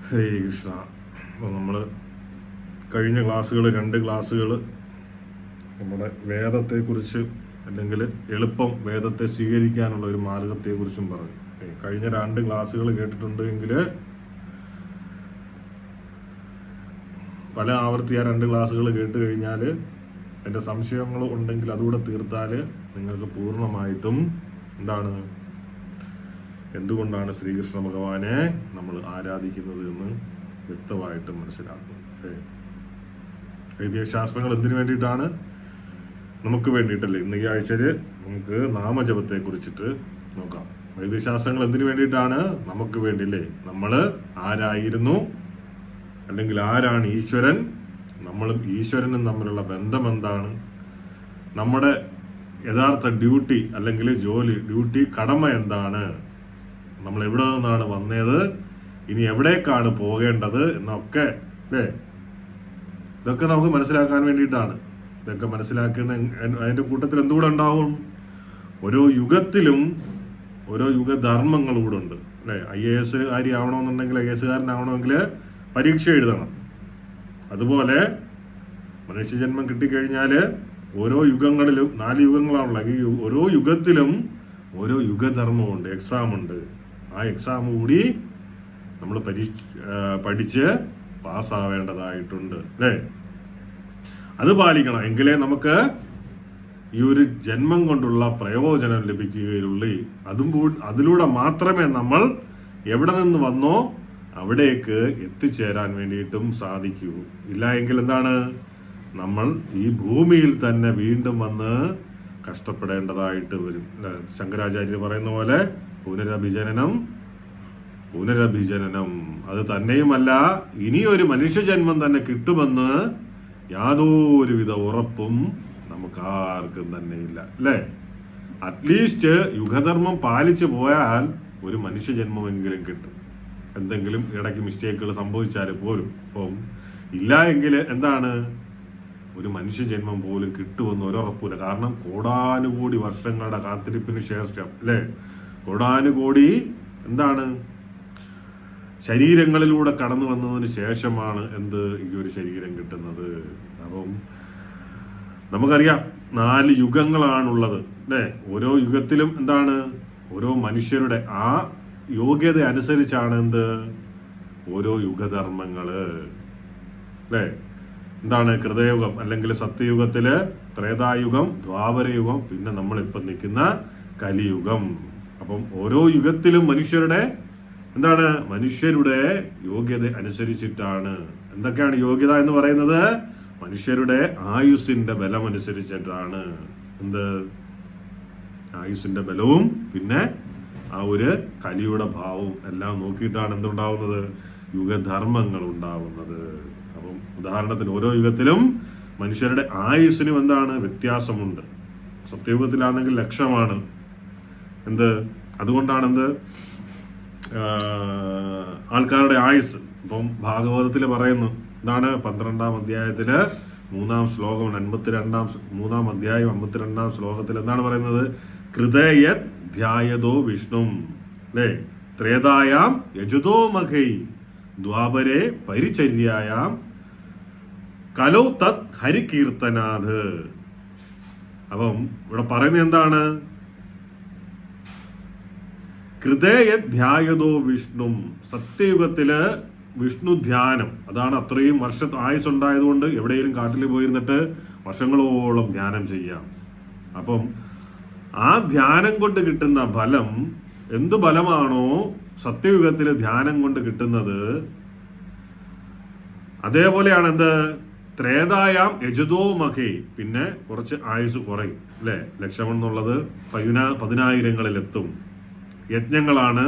ഹരേ കൃഷ്ണ. അപ്പോൾ നമ്മൾ കഴിഞ്ഞ ക്ലാസ്സുകൾ 2 ക്ലാസ്സുകൾ നമ്മുടെ വേദത്തെക്കുറിച്ച് അല്ലെങ്കിൽ എളുപ്പം വേദത്തെ സ്വീകരിക്കാനുള്ള ഒരു മാർഗത്തെക്കുറിച്ചും പറഞ്ഞു. കഴിഞ്ഞ 2 ക്ലാസ്സുകൾ കേട്ടിട്ടുണ്ടെങ്കിൽ പല ആവർത്തി ആ 2 ക്ലാസ്സുകൾ കേട്ട് കഴിഞ്ഞാൽ എൻ്റെ സംശയങ്ങൾ ഉണ്ടെങ്കിൽ അതുകൂടെ തീർത്താൽ നിങ്ങൾക്ക് പൂർണ്ണമായിട്ടും എന്തുകൊണ്ടാണ് ശ്രീകൃഷ്ണ ഭഗവാനെ നമ്മൾ ആരാധിക്കുന്നത് എന്ന് വ്യക്തമായിട്ട് മനസ്സിലാക്കും. വൈദിക ശാസ്ത്രങ്ങൾ എന്തിനു വേണ്ടിയിട്ടാണ്? നമുക്ക് വേണ്ടിയിട്ടല്ലേ. ഇന്ന് ഈ ആഴ്ചയിൽ നമുക്ക് നാമജപത്തെ കുറിച്ചിട്ട് നോക്കാം. വൈദിക ശാസ്ത്രങ്ങൾ എന്തിനു വേണ്ടിയിട്ടാണ്? നമുക്ക് വേണ്ടിയല്ലേ. നമ്മൾ ആരായിരുന്നു, അല്ലെങ്കിൽ ആരാണ് ഈശ്വരൻ, നമ്മളും ഈശ്വരനും തമ്മിലുള്ള ബന്ധം എന്താണ്, നമ്മുടെ യഥാർത്ഥ ഡ്യൂട്ടി അല്ലെങ്കിൽ ഡ്യൂട്ടി കടമ എന്താണ്, നമ്മൾ എവിടെ നിന്നാണ് വന്നത്, ഇനി എവിടേക്കാണ് പോകേണ്ടത് എന്നൊക്കെ അല്ലേ. ഇതൊക്കെ നമുക്ക് മനസ്സിലാക്കാൻ വേണ്ടിയിട്ടാണ്. ഇതൊക്കെ മനസ്സിലാക്കുന്ന അതിൻ്റെ കൂട്ടത്തിൽ എന്തുകൂടെ ഉണ്ടാവും? ഓരോ യുഗത്തിലും ഓരോ യുഗധർമ്മങ്ങൾ കൂടെ ഉണ്ട് അല്ലേ. IAS ആവണമെന്നുണ്ടെങ്കിൽ IAS കാരനാവണമെങ്കിൽ പരീക്ഷ എഴുതണം. അതുപോലെ മനുഷ്യജന്മം കിട്ടിക്കഴിഞ്ഞാൽ ഓരോ യുഗങ്ങളിലും 4 യുഗങ്ങളാണല്ലോ. ഈ ഓരോ യുഗത്തിലും ഓരോ യുഗധർമ്മമുണ്ട്, എക്സാമുണ്ട്. ആ എക്സാം കൂടി നമ്മൾ പഠിച്ച് പാസ്സാവേണ്ടതായിട്ടുണ്ട് അല്ലേ. അത് പാലിക്കണം. എങ്കിലേ നമുക്ക് ഈ ഒരു ജന്മം കൊണ്ടുള്ള പ്രയോജനം ലഭിക്കുകയുള്ളൂ. അതിലൂടെ മാത്രമേ നമ്മൾ എവിടെ നിന്ന് വന്നോ അവിടേക്ക് എത്തിച്ചേരാൻ വേണ്ടിയിട്ടും സാധിക്കൂ. ഇല്ല എങ്കിൽ നമ്മൾ ഈ ഭൂമിയിൽ തന്നെ വീണ്ടും വന്ന് കഷ്ടപ്പെടേണ്ടതായിട്ട് വരും. ശങ്കരാചാര്യർ പറയുന്ന പോലെ പുനരഭിജനനം. അത് തന്നെയുമല്ല, ഇനിയൊരു മനുഷ്യജന്മം തന്നെ കിട്ടുമെന്ന് യാതൊരുവിധ ഉറപ്പും നമുക്കാർക്കും തന്നെ ഇല്ല അല്ലേ. അറ്റ്ലീസ്റ്റ് യുഗധർമ്മം പാലിച്ചു പോയാൽ ഒരു മനുഷ്യജന്മമെങ്കിലും കിട്ടും. എന്തെങ്കിലും ഇടയ്ക്ക് മിസ്റ്റേക്കുകൾ സംഭവിച്ചാൽ പോലും ഇല്ല എങ്കിൽ ഒരു മനുഷ്യജന്മം പോലും കിട്ടുമെന്ന് ഒരുറപ്പില്ല. കാരണം കോടാനുകോടി വർഷങ്ങളുടെ കാത്തിരിപ്പിന് ശേഷം അല്ലേ, കോടാനുകോടി ശരീരങ്ങളിലൂടെ കടന്നു വന്നതിന് ശേഷമാണ് ഈ ഒരു ശരീരം കിട്ടുന്നത്. അപ്പം നമുക്കറിയാം 4 യുഗങ്ങളാണുള്ളത് അല്ലേ. ഓരോ യുഗത്തിലും ഓരോ മനുഷ്യരുടെ ആ യോഗ്യത അനുസരിച്ചാണ് ഓരോ യുഗധർമ്മങ്ങള് അല്ലേ. കൃതയുഗം അല്ലെങ്കിൽ സത്യയുഗത്തില്, ത്രേതായുഗം, ദ്വാപരയുഗം, പിന്നെ നമ്മളിപ്പം നിൽക്കുന്ന കലിയുഗം. അപ്പം ഓരോ യുഗത്തിലും മനുഷ്യരുടെ യോഗ്യത അനുസരിച്ചിട്ടാണ്. എന്തൊക്കെയാണ് യോഗ്യത എന്ന് പറയുന്നത്? മനുഷ്യരുടെ ആയുസ്സിന്റെ ബലം അനുസരിച്ചിട്ടാണ്. ആയുസ്സിന്റെ ബലവും പിന്നെ ആ ഒരു കലിയുടെ ഭാവവും എല്ലാം നോക്കിയിട്ടാണ് എന്തുണ്ടാവുന്നത്? യുഗധർമ്മങ്ങൾ ഉണ്ടാവുന്നത്. അപ്പം ഉദാഹരണത്തിന് ഓരോ യുഗത്തിലും മനുഷ്യരുടെ ആയുസ്സിനും വ്യത്യാസമുണ്ട്. സത്യയുഗത്തിലാണെങ്കിൽ ലക്ഷമാണ്. അതുകൊണ്ടാണ് ആൾക്കാരുടെ ആയുസ്. ഇപ്പം ഭാഗവതത്തിൽ പറയുന്നു 12-ാം അധ്യായത്തില് 3-ാം ശ്ലോകം 3-ാം അധ്യായം 52-ാം ശ്ലോകത്തിൽ പറയുന്നത്? കൃതയത് ധ്യായതോ വിഷ്ണു അല്ലേ, ത്രേതായാം യജുതോ മഖൈ, ദ്വാപരേ പരിചര്യായാം കലോ തത് ഹരികീർത്തനാഥ്. അപ്പം ഇവിടെ പറയുന്നത് കൃതയത് ധ്യായതോ വിഷ്ണു. സത്യയുഗത്തില് വിഷ്ണു ധ്യാനം, അതാണ് അത്രയും ആയുസ്സുണ്ടായതുകൊണ്ട് എവിടെയെങ്കിലും കാട്ടിൽ പോയിരുന്നിട്ട് വർഷങ്ങളോളം ധ്യാനം ചെയ്യാം. അപ്പം ആ ധ്യാനം കൊണ്ട് കിട്ടുന്ന ഫലം എന്ത് ഫലമാണോ സത്യയുഗത്തില് ധ്യാനം കൊണ്ട് കിട്ടുന്നത്, അതേപോലെയാണ് ത്രേതായാം യജുതോ മഖേ. പിന്നെ കുറച്ച് ആയുസ് കുറയും അല്ലെ. ലക്ഷമെന്നുള്ളത് 10,000-ങ്ങളിലെത്തും. യജ്ഞങ്ങളാണ്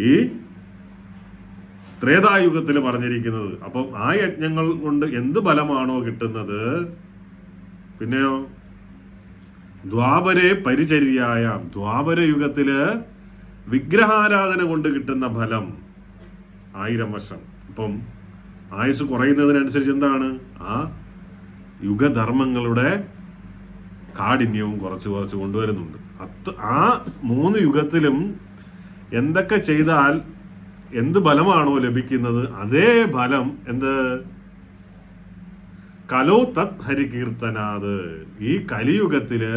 ഈ ത്രേതായുഗത്തിൽ പറഞ്ഞിരിക്കുന്നത്. അപ്പം ആ യജ്ഞങ്ങൾ കൊണ്ട് എന്ത് ഫലമാണോ കിട്ടുന്നത്, പിന്നെയോ ദ്വാപരേ പരിചര്യായാം, ദ്വാപര യുഗത്തില് വിഗ്രഹാരാധന കൊണ്ട് കിട്ടുന്ന ഫലം 1000 വർഷം. അപ്പം ആയുസ് കുറയുന്നതിനനുസരിച്ച് ആ യുഗധർമ്മങ്ങളുടെ കാഠിന്യവും കുറച്ച് കൊണ്ടുവരുന്നുണ്ട്. ആ 3 യുഗത്തിലും എന്തൊക്കെ ചെയ്താൽ എന്ത് ഫലമാണോ ലഭിക്കുന്നത് അതേ ഫലം എന്ത് കലോ തത് ഹരികീർത്തനാത്. ഈ കലിയുഗത്തില്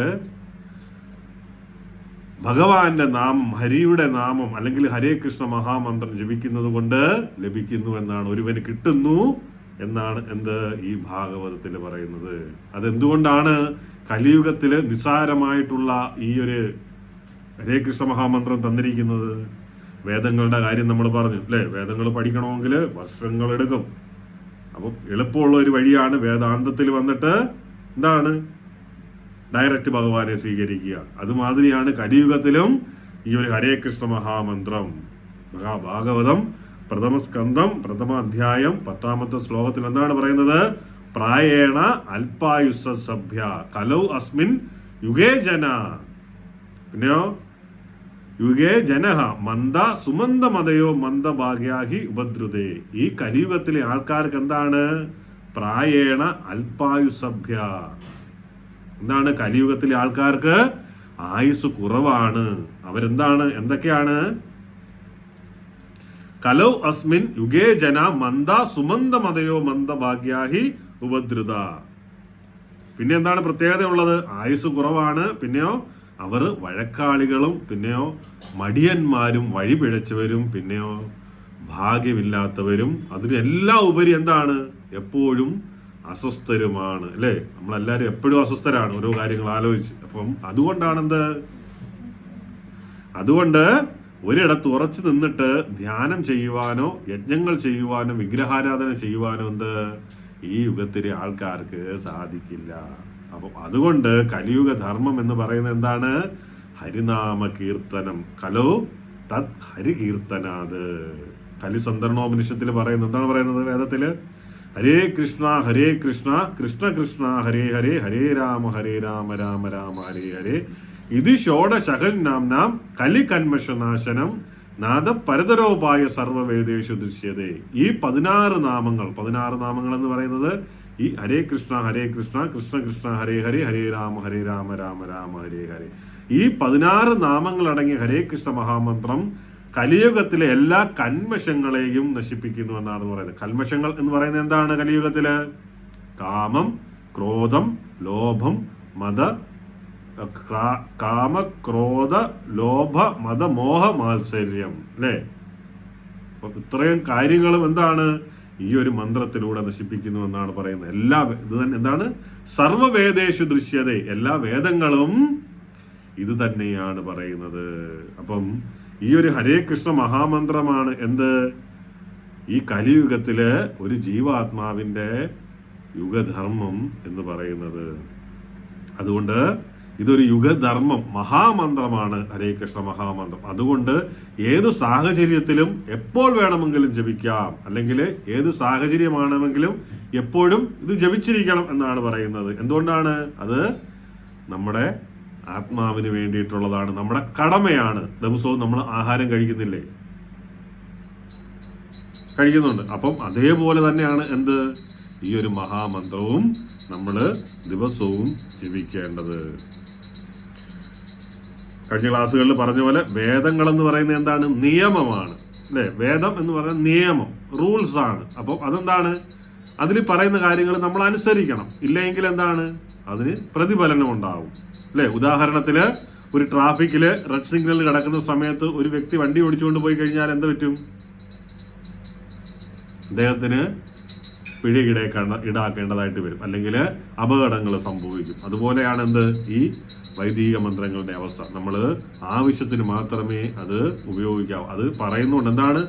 ഭഗവാന്റെ നാമം, ഹരിയുടെ നാമം അല്ലെങ്കിൽ ഹരേ കൃഷ്ണ മഹാമന്ത്രം ജപിക്കുന്നത് കൊണ്ട് ലഭിക്കുന്നു എന്നാണ്, ഒരുവന് കിട്ടുന്നു എന്നാണ് എന്ത് ഈ ഭാഗവതത്തിൽ പറയുന്നത്. അതെന്തുകൊണ്ടാണ് കലിയുഗത്തില് നിസ്സാരമായിട്ടുള്ള ഈ ഒരു ഹരേ കൃഷ്ണ മഹാമന്ത്രം തന്നിരിക്കുന്നത്? വേദങ്ങളുടെ കാര്യം നമ്മൾ പറഞ്ഞു അല്ലെ, വേദങ്ങൾ പഠിക്കണമെങ്കിൽ വർഷങ്ങൾ എടുക്കും. അപ്പം എളുപ്പമുള്ള ഒരു വഴിയാണ് വേദാന്തത്തിൽ വന്നിട്ട് എന്താണ് ഡയറക്റ്റ് ഭഗവാനെ സ്വീകരിക്കുക. അതുമാതിരിയാണ് കലിയുഗത്തിലും ഈ ഒരു ഹരേ കൃഷ്ണ മഹാമന്ത്രം. ഭാഗവതം പ്രഥമ സ്കന്ധം പ്രഥമ അധ്യായം 10ാമത്തെ ശ്ലോകത്തിൽ എന്താണ് പറയുന്നത്? പ്രായേണ അല്പായുസ സഭ്യ കലൗ അസ്മിൻ യുഗേ ജന. പിന്നെയോ യുഗേ ജനഹ മന്ദ സുമന്ദമതയോ മന്ദഭാഗ്യാഹി ഉപദ്രുതേ. ഈ കലിയുഗത്തിലെ ആൾക്കാർക്ക് എന്താണ്? പ്രായേണ അല്പായുസഭ്യ. എന്താണ്? കലിയുഗത്തിലെ ആൾക്കാർക്ക് ആയുസ് കുറവാണ്. അവരെന്താണ്? എന്തൊക്കെയാണ്? കലൗ അസ്മിൻ യുഗേ ജന മന്ദ സുമന്ദമതയോ മന്ദഭാഗ്യാഹി ഉപദ്രുത. പിന്നെ എന്താണ് പ്രത്യേകത ഉള്ളത്? ആയുസ് കുറവാണ്. പിന്നെയോ അവർ വഴക്കാളികളും, പിന്നെയോ മടിയന്മാരും, വഴിപിഴച്ചവരും, പിന്നെയോ ഭാഗ്യമില്ലാത്തവരും, അതിനെല്ലാം ഉപരി എന്താണ്? എപ്പോഴും അസ്വസ്ഥരുമാണ് അല്ലേ? നമ്മളെല്ലാവരും എപ്പോഴും അസ്വസ്ഥരാണ് ഓരോ കാര്യങ്ങൾ ആലോചിച്ച്. അപ്പം അതുകൊണ്ട് ഒരിടത്ത് ഉറച്ചു നിന്നിട്ട് ധ്യാനം ചെയ്യുവാനോ യജ്ഞങ്ങൾ ചെയ്യുവാനോ വിഗ്രഹാരാധന ചെയ്യുവാനോ ഈ യുഗത്തിലെ ആൾക്കാർക്ക് സാധിക്കില്ല. അപ്പം അതുകൊണ്ട് കലിയുഗ ധർമ്മം എന്ന് പറയുന്നത് എന്താണ്? ഹരിനാമ കീർത്തനം. കലോ തത് ഹരികീർത്തനാത്. കലിസന്ദർണോപനിഷത്തിൽ പറയുന്നത് എന്താണ് പറയുന്നത്? വേദത്തില് ഹരേ കൃഷ്ണ കൃഷ്ണ കൃഷ്ണ ഹരേ ഹരേ ഹരേ രാമ രാമ രാമ ഹരേ ഹരേ ഇത് ഷോഡശഹൽ നാം കലി കന്മഷനാശനം നാദ പരതരോപായ സർവവേദേഷു ദൃശ്യതേ. ഈ 16 നാമങ്ങൾ എന്ന് പറയുന്നത് ഈ ഹരേ കൃഷ്ണ കൃഷ്ണ കൃഷ്ണ ഹരേ ഹരേ ഹരേ രാമ രാമ രാമ ഹരേ ഹരേ, ഈ 16 നാമങ്ങൾ അടങ്ങിയ ഹരേ കൃഷ്ണ മഹാമന്ത്രം കലിയുഗത്തിലെ എല്ലാ കന്മഷങ്ങളെയും നശിപ്പിക്കുന്നു എന്നാണ് പറയുന്നത്. കന്മഷങ്ങൾ എന്ന് പറയുന്നത് എന്താണ്? കലിയുഗത്തില് കാമം, ക്രോധം, ലോഭം, ക്രോധ ലോഭ മത മോഹ മാത്സര്യം അല്ലേ? അപ്പൊ ഇത്രയും കാര്യങ്ങളും എന്താണ് ഈ ഒരു മന്ത്രത്തിലൂടെ നശിപ്പിക്കുന്നു എന്നാണ് പറയുന്നത്. ഇത് തന്നെ എന്താണ്? സർവവേദേഷു ദൃശ്യത. എല്ലാ വേദങ്ങളും ഇത് തന്നെയാണ് പറയുന്നത്. അപ്പം ഈ ഒരു ഹരേ കൃഷ്ണ മഹാമന്ത്രമാണ് ഈ കലിയുഗത്തില് ഒരു ജീവാത്മാവിന്റെ യുഗധർമ്മം എന്ന് പറയുന്നത്. അതുകൊണ്ട് ഇതൊരു യുഗധർമ്മം, മഹാമന്ത്രമാണ് ഹരേ കൃഷ്ണ മഹാമന്ത്രം. അതുകൊണ്ട് ഏത് സാഹചര്യത്തിലും എപ്പോൾ വേണമെങ്കിലും ജപിക്കാം, അല്ലെങ്കിൽ ഏത് സാഹചര്യമാണെങ്കിലും എപ്പോഴും ഇത് ജപിച്ചിരിക്കണം എന്നാണ് പറയുന്നത്. എന്തുകൊണ്ടാണ്? അത് നമ്മുടെ ആത്മാവിന് വേണ്ടിയിട്ടുള്ളതാണ്, നമ്മുടെ കടമയാണ്. ദിവസവും നമ്മൾ ആഹാരം കഴിക്കുന്നുണ്ട്. അപ്പം അതേപോലെ തന്നെയാണ് ഈ ഒരു മഹാമന്ത്രവും നമ്മൾ ദിവസവും ജപിക്കേണ്ടത്. കഴിഞ്ഞ ക്ലാസ്സുകളിൽ പറഞ്ഞ പോലെ വേദങ്ങൾ എന്ന് പറയുന്നത് എന്താണ്? നിയമമാണ് അല്ലെ? വേദം എന്ന് പറയുന്നത് നിയമം, റൂൾസ് ആണ്. അപ്പം അതെന്താണ്? അതിൽ പറയുന്ന കാര്യങ്ങൾ നമ്മൾ അനുസരിക്കണം. ഇല്ലെങ്കിൽ എന്താണ്? അതിന് പ്രതിഫലനം ഉണ്ടാവും അല്ലെ? ഉദാഹരണത്തില് ഒരു ട്രാഫിക്കില് റെഡ് സിഗ്നൽ കിടക്കുന്ന സമയത്ത് ഒരു വ്യക്തി വണ്ടി ഓടിച്ചുകൊണ്ട് പോയി കഴിഞ്ഞാൽ എന്ത് പറ്റും? അദ്ദേഹത്തിന് പിഴ ഈടാക്കേണ്ടതായിട്ട് വരും, അല്ലെങ്കിൽ അപകടങ്ങൾ സംഭവിക്കും. അതുപോലെയാണ് ഈ വൈദിക മന്ത്രങ്ങളുടെ അവസ്ഥ. നമ്മൾ ആവശ്യത്തിന് മാത്രമേ അത് ഉപയോഗിക്കാവൂ. അത് പറയുന്നുണ്ട് എന്താണ്?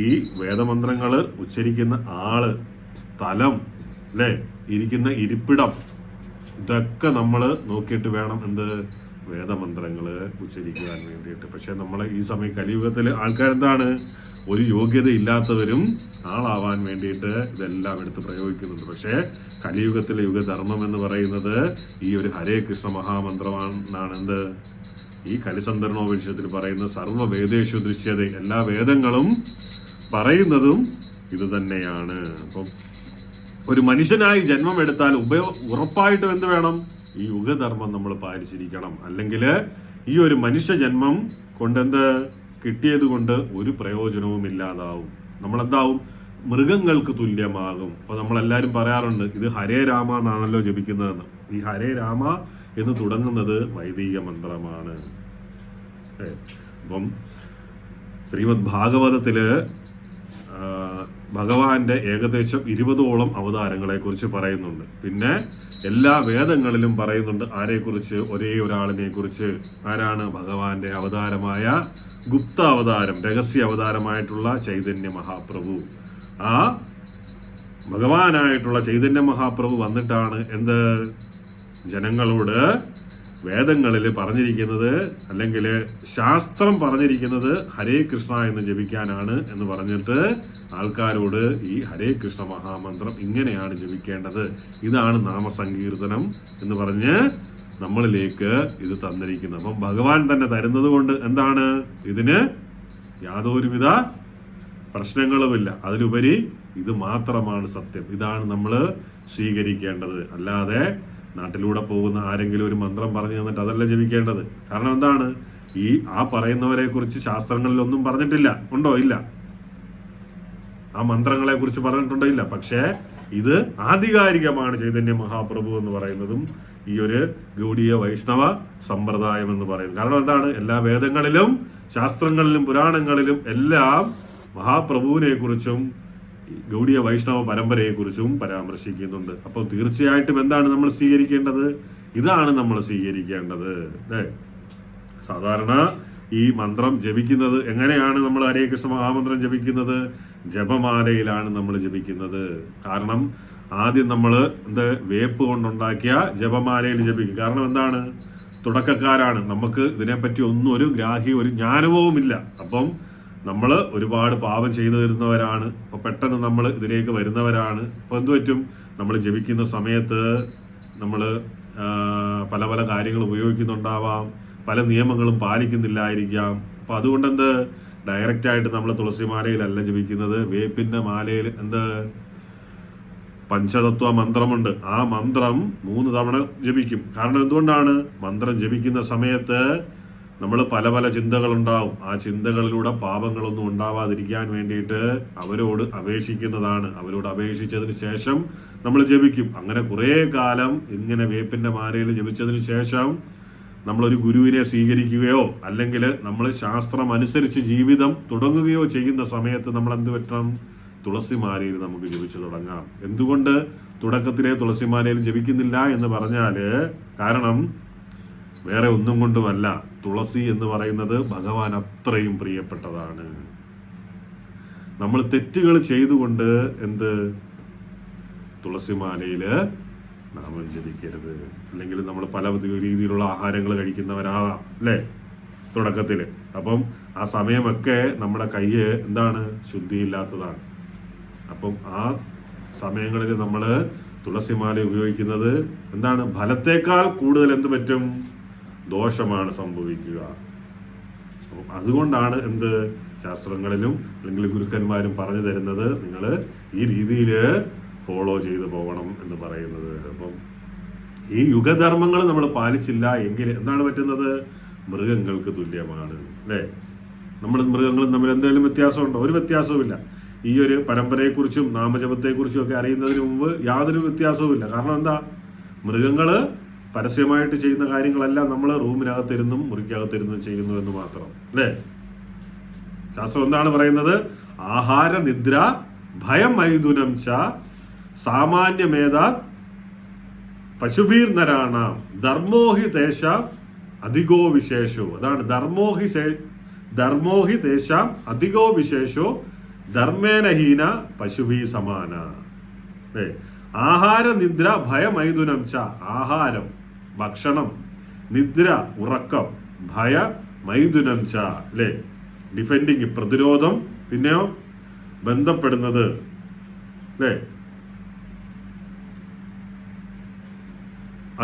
ഈ വേദമന്ത്രങ്ങൾ ഉച്ചരിക്കുന്ന ആള്, സ്ഥലം അല്ലേ, ഇരിക്കുന്ന ഇരിപ്പിടം, ഇതൊക്കെ നമ്മൾ നോക്കിയിട്ട് വേണം വേദമന്ത്രങ്ങൾ ഉച്ചരിക്കുവാൻ വേണ്ടിയിട്ട്. പക്ഷെ നമ്മൾ ഈ സമയം കലിയുഗത്തിൽ ആൾക്കാരെന്താണ്? ഒരു യോഗ്യത ഇല്ലാത്തവരും ആളാവാൻ വേണ്ടിയിട്ട് ഇതെല്ലാം എടുത്ത് പ്രയോഗിക്കുന്നുണ്ട്. പക്ഷേ കലിയുഗത്തിലെ യുഗധർമ്മം എന്ന് പറയുന്നത് ഈ ഒരു ഹരേ കൃഷ്ണ മഹാമന്ത്രമാണ്. ഈ കലിസന്ദർണോപനിഷത്തിൽ പറയുന്ന സർവവേദേഷു ദൃശ്യത, എല്ലാ വേദങ്ങളും പറയുന്നതും ഇത് തന്നെയാണ്. അപ്പം ഒരു മനുഷ്യനായി ജന്മം എടുത്താൽ ഉറപ്പായിട്ടും എന്ത് വേണം? ഈ യുഗധർമ്മം നമ്മൾ പാലിച്ചിരിക്കണം. അല്ലെങ്കിൽ ഈ ഒരു മനുഷ്യ ജന്മം കൊണ്ട് കിട്ടിയത് കൊണ്ട് ഒരു പ്രയോജനവും ഇല്ലാതാവും. നമ്മളെന്താവും? മൃഗങ്ങൾക്ക് തുല്യമാകും. അപ്പോൾ നമ്മളെല്ലാവരും പറയാറുണ്ട്, ഇത് ഹരേ രാമ എന്നാണല്ലോ ജപിക്കുന്നതെന്ന്. ഈ ഹരേ രാമ എന്ന് തുടങ്ങുന്നത് വൈദിക മന്ത്രമാണ്. അപ്പം ശ്രീമദ് ഭാഗവതത്തില് ഭഗവാന്റെ ഏകദേശം 20ഓളം അവതാരങ്ങളെ കുറിച്ച് പറയുന്നുണ്ട്. പിന്നെ എല്ലാ വേദങ്ങളിലും പറയുന്നുണ്ട് ആരെക്കുറിച്ച്? ഒരേ ഒരാളിനെ കുറിച്ച്. ആരാണ്? ഭഗവാന്റെ അവതാരമായ ഗുപ്ത അവതാരം, രഹസ്യ അവതാരമായിട്ടുള്ള ചൈതന്യ മഹാപ്രഭു. ആ ഭഗവാനായിട്ടുള്ള ചൈതന്യ മഹാപ്രഭു വന്നിട്ടാണ് എന്ത്? ജനങ്ങളോട് വേദങ്ങളിൽ പറഞ്ഞിരിക്കുന്നത്, അല്ലെങ്കിൽ ശാസ്ത്രം പറഞ്ഞിരിക്കുന്നത് ഹരേ കൃഷ്ണ എന്ന് ജപിക്കാനാണ് എന്ന് പറഞ്ഞിട്ട് ആൾക്കാരോട് ഈ ഹരേ കൃഷ്ണ മഹാമന്ത്രം ഇങ്ങനെയാണ് ജപിക്കേണ്ടത്, ഇതാണ് നാമസങ്കീർത്തനം എന്ന് പറഞ്ഞ് നമ്മളിലേക്ക് ഇത് തന്നിരിക്കുന്നത്. അപ്പം ഭഗവാൻ തന്നെ തരുന്നത് കൊണ്ട് എന്താണ്? ഇതിന് യാതൊരുവിധ പ്രശ്നങ്ങളുമില്ല. അതിലുപരി ഇത് മാത്രമാണ് സത്യം. ഇതാണ് നമ്മൾ സ്വീകരിക്കേണ്ടത്. അല്ലാതെ നാട്ടിലൂടെ പോകുന്ന ആരെങ്കിലും ഒരു മന്ത്രം പറഞ്ഞു തന്നിട്ട് അതല്ല ജപിക്കേണ്ടത്. കാരണം എന്താണ്? ആ പറയുന്നവരെ കുറിച്ച് ശാസ്ത്രങ്ങളിലൊന്നും പറഞ്ഞിട്ടില്ല. ഉണ്ടോ? ഇല്ല. ആ മന്ത്രങ്ങളെ കുറിച്ച് പറഞ്ഞിട്ടുണ്ടോ? ഇല്ല. പക്ഷേ ഇത് ആധികാരികമാണ്. ചൈതന്യ മഹാപ്രഭു എന്ന് പറയുന്നതും ഈ ഒരു ഗൗഡീയ വൈഷ്ണവ സമ്പ്രദായം എന്ന് പറയുന്നത്. കാരണം എന്താണ്? എല്ലാ വേദങ്ങളിലും ശാസ്ത്രങ്ങളിലും പുരാണങ്ങളിലും എല്ലാം മഹാപ്രഭുവിനെ കുറിച്ചും ഗൗഡീയ വൈഷ്ണവ പരമ്പരയെ കുറിച്ചും പരാമർശിക്കുന്നുണ്ട്. അപ്പോൾ തീർച്ചയായിട്ടും എന്താണ് നമ്മൾ സ്വീകരിക്കേണ്ടത്? ഇതാണ് നമ്മൾ സ്വീകരിക്കേണ്ടത്. സാധാരണ ഈ മന്ത്രം ജപിക്കുന്നത് എങ്ങനെയാണ്? നമ്മൾ ഹരേ കൃഷ്ണ മഹാമന്ത്രം ജപിക്കുന്നത് ജപമാലയിലാണ് നമ്മൾ ജപിക്കുന്നത്. കാരണം ആദ്യം നമ്മൾ വേപ്പ് കൊണ്ടുണ്ടാക്കിയ ജപമാലയിൽ ജപിക്കും. കാരണം എന്താണ്? തുടക്കക്കാരാണ്, നമുക്ക് ഇതിനെപ്പറ്റി ഒന്നും ഒരു ഒരു ജ്ഞാനവും ഇല്ല. അപ്പം നമ്മൾ ഒരുപാട് പാപം ചെയ്തു തരുന്നവരാണ്. അപ്പോൾ പെട്ടെന്ന് നമ്മൾ ഇതിലേക്ക് വരുന്നവരാണ്. അപ്പോൾ എന്ത് പറ്റും? നമ്മൾ ജപിക്കുന്ന സമയത്ത് നമ്മൾ പല പല കാര്യങ്ങൾ ഉപയോഗിക്കുന്നുണ്ടാവാം, പല നിയമങ്ങളും പാലിക്കുന്നില്ലായിരിക്കാം. അപ്പോൾ അതുകൊണ്ട് ഡയറക്റ്റായിട്ട് നമ്മൾ തുളസിമാലയിലല്ല ജപിക്കുന്നത്, വേപ്പിൻ്റെ മാലയിൽ പഞ്ചതത്വ മന്ത്രമുണ്ട്. ആ മന്ത്രം 3 തവണ ജപിക്കും. കാരണം എന്തുകൊണ്ടാണ്? മന്ത്രം ജപിക്കുന്ന സമയത്ത് നമ്മൾ പല പല ചിന്തകളുണ്ടാവും. ആ ചിന്തകളിലൂടെ പാപങ്ങളൊന്നും ഉണ്ടാവാതിരിക്കാൻ വേണ്ടിയിട്ട് അവരോട് അപേക്ഷിക്കുന്നതാണ്. അവരോട് അപേക്ഷിച്ചതിന് ശേഷം നമ്മൾ ജപിക്കും. അങ്ങനെ കുറേ കാലം ഇങ്ങനെ വേപ്പിൻ്റെ മാലയിൽ ജപിച്ചതിന് ശേഷം നമ്മളൊരു ഗുരുവിനെ സ്വീകരിക്കുകയോ അല്ലെങ്കിൽ നമ്മൾ ശാസ്ത്രം അനുസരിച്ച് ജീവിതം തുടങ്ങുകയോ ചെയ്യുന്ന സമയത്ത് നമ്മൾ എന്ത് പറ്റണം? തുളസിമാലയിൽ നമുക്ക് ജപിച്ചു തുടങ്ങാം. എന്തുകൊണ്ട് തുടക്കത്തിലെ തുളസിമാലയിൽ ജപിക്കുന്നില്ല എന്ന് പറഞ്ഞാൽ, കാരണം വേറെ ഒന്നും കൊണ്ടുമല്ല. തുളസി എന്ന് പറയുന്നത് ഭഗവാൻ അത്രയും പ്രിയപ്പെട്ടതാണ്. നമ്മൾ തെറ്റുകൾ ചെയ്തുകൊണ്ട് തുളസിമാലയില് നാമം ജപിക്കരുത്. അല്ലെങ്കിൽ നമ്മൾ പല രീതിയിലുള്ള ആഹാരങ്ങൾ കഴിക്കുന്നവരാകാം അല്ലേ തുടക്കത്തില്. അപ്പം ആ സമയമൊക്കെ നമ്മുടെ കയ്യ് ശുദ്ധിയില്ലാത്തതാണ്. അപ്പം ആ സമയങ്ങളിൽ നമ്മൾ തുളസിമാല ഉപയോഗിക്കുന്നത് ഫലത്തേക്കാൾ കൂടുതൽ എന്ത് പറ്റും? ദോഷമാണ് സംഭവിക്കുക. അതുകൊണ്ടാണ് ശാസ്ത്രങ്ങളിലും അല്ലെങ്കിൽ ഗുരുക്കന്മാരും പറഞ്ഞു തരുന്നത് നിങ്ങൾ ഈ രീതിയിൽ ഫോളോ ചെയ്തു പോകണം എന്ന് പറയുന്നത്. അപ്പം ഈ യുഗധർമ്മങ്ങൾ നമ്മൾ പാലിച്ചില്ല എങ്കിൽ എന്താണ് പറ്റുന്നത്? മൃഗങ്ങൾക്ക് തുല്യമാണ് അല്ലേ? നമ്മൾ മൃഗങ്ങളും തമ്മിൽ എന്തെങ്കിലും വ്യത്യാസമുണ്ടോ? ഒരു വ്യത്യാസവുമില്ല. ഈ ഒരു പരമ്പരയെക്കുറിച്ചും നാമജപത്തെക്കുറിച്ചും ഒക്കെ അറിയുന്നതിന് മുമ്പ് യാതൊരു വ്യത്യാസവുമില്ല. കാരണം മൃഗങ്ങള് പരസ്യമായിട്ട് ചെയ്യുന്ന കാര്യങ്ങളെല്ലാം നമ്മൾ റൂമിനകത്തിരുന്നും മുറിക്കകത്തിരുന്നും ചെയ്യുന്നു എന്ന് മാത്രം അല്ലേ? ശാസ്ത്രം എന്താണ് പറയുന്നത്? ആഹാര നിദ്ര ഭയം മൈഥുനം ച സാമാന്യമേധ പശുഭീർ നരാണാം ധർമ്മോഹി തേഷാം അധികോ വിശേഷോ. അതാണ് ധർമ്മോഹി തേഷാം അധികോ വിശേഷോ ധർമ്മേനഹീന പശുഭീ സമാന. ആഹാര നിദ്ര ഭയമൈഥുനം ച. ആഹാരം ഭക്ഷണം, നിദ്ര ഉറക്കം, ഭയ മൈഥുനം ച അല്ലേ? ഡിഫെൻഡിങ് പ്രതിരോധം, പിന്നെയോ ബന്ധപ്പെടുന്നത് അല്ലേ?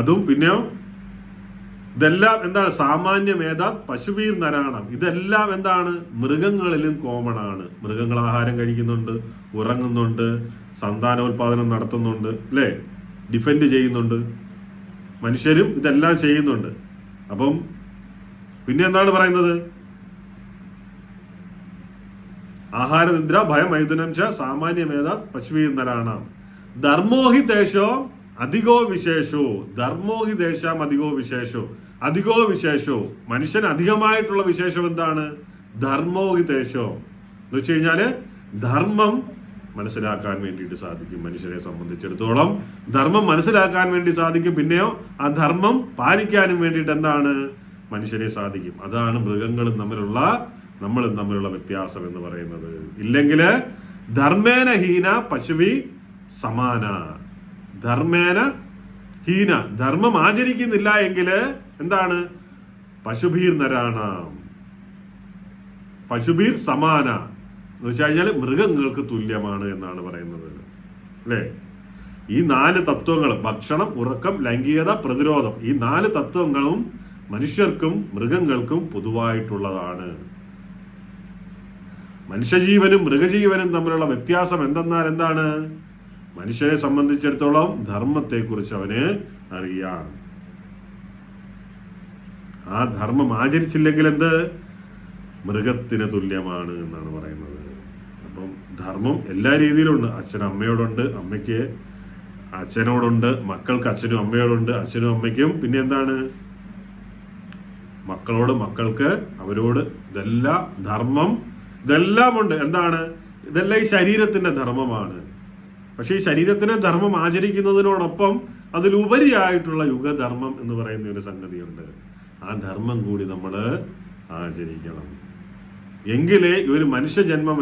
അതും പിന്നെയോ ഇതെല്ലാം സാമാന്യമേധ പശുവീർ നരാണം. ഇതെല്ലാം മൃഗങ്ങളിലും കോമൺ ആണ്. മൃഗങ്ങൾ ആഹാരം കഴിക്കുന്നുണ്ട്, ഉറങ്ങുന്നുണ്ട്, സന്താനോൽപാദനം നടത്തുന്നുണ്ട് അല്ലേ? ഡിഫെൻഡ് ചെയ്യുന്നുണ്ട്. മനുഷ്യരും ഇതെല്ലാം ചെയ്യുന്നുണ്ട്. അപ്പം പിന്നെ എന്താണ് പറയുന്നത്? ആഹാരനിദ്ര ഭയമൈഥുനം ച സാമാന്യമേത പശുവീ നരാണാം ധർമ്മോഹി ദേശോ അധികോ വിശേഷോ ധർമ്മോഹി ദേശം അധികോ വിശേഷോ അധികോ വിശേഷോ മനുഷ്യന് അധികമായിട്ടുള്ള വിശേഷം എന്താണ്? ധർമ്മോഹി ദേശോ എന്ന് വെച്ച് കഴിഞ്ഞാല് ധർമ്മം മനസ്സിലാക്കാൻ വേണ്ടിയിട്ട് സാധിക്കും. മനുഷ്യരെ സംബന്ധിച്ചിടത്തോളം ധർമ്മം മനസ്സിലാക്കാൻ വേണ്ടി സാധിക്കും. പിന്നെയോ ആ ധർമ്മം പാലിക്കാനും വേണ്ടിയിട്ട് എന്താണ് മനുഷ്യനെ സാധിക്കും. അതാണ് മൃഗങ്ങളും നമ്മളും തമ്മിലുള്ള വ്യത്യാസം എന്ന് പറയുന്നത്. ഇല്ലെങ്കില് ധർമ്മേന ഹീന പശുവി സമാന ധർമ്മേന ഹീന ധർമ്മം ആചരിക്കുന്നില്ല എങ്കില് എന്താണ് പശുഭീർ നരാണാം പശുഭീർ സമാന എന്ന് വെച്ച് കഴിഞ്ഞാൽ മൃഗങ്ങൾക്ക് തുല്യമാണ് എന്നാണ് പറയുന്നത് അല്ലേ. ഈ 4 തത്വങ്ങൾ ഭക്ഷണം, ഉറക്കം, ലൈംഗികത, പ്രതിരോധം ഈ 4 തത്വങ്ങളും മനുഷ്യർക്കും മൃഗങ്ങൾക്കും പൊതുവായിട്ടുള്ളതാണ്. മനുഷ്യജീവനും മൃഗജീവനും തമ്മിലുള്ള വ്യത്യാസം എന്താണ്? മനുഷ്യനെ സംബന്ധിച്ചിടത്തോളം ധർമ്മത്തെക്കുറിച്ച് അവന് അറിയാം. ആ ധർമ്മം ആചരിച്ചില്ലെങ്കിൽ എന്ത് മൃഗത്തിന് തുല്യമാണ് എന്നാണ് പറയുന്നത്. അപ്പം ധർമ്മം എല്ലാ രീതിയിലുണ്ട്. അച്ഛൻ അമ്മയോടുണ്ട്, അമ്മയ്ക്ക് അച്ഛനോടുണ്ട്, മക്കൾക്ക് അച്ഛനും അമ്മയോടുണ്ട്, അച്ഛനും അമ്മയ്ക്കും പിന്നെ എന്താണ് മക്കളോട് മക്കൾക്ക് അവരോട്. ഇതെല്ലാം ധർമ്മം ഇതെല്ലാം ഉണ്ട്. എന്താണ് ഇതെല്ലാം ഈ ശരീരത്തിന്റെ ധർമ്മമാണ്. പക്ഷെ ഈ ശരീരത്തിന്റെ ധർമ്മം ആചരിക്കുന്നതിനോടൊപ്പം അതിലുപരിയായിട്ടുള്ള യുഗധർമ്മം എന്ന് പറയുന്ന ഒരു സംഗതിയുണ്ട്. ആ ധർമ്മം കൂടി നമ്മൾ ആചരിക്കണം. എങ്കിലേ ഈ ഒരു മനുഷ്യജന്മം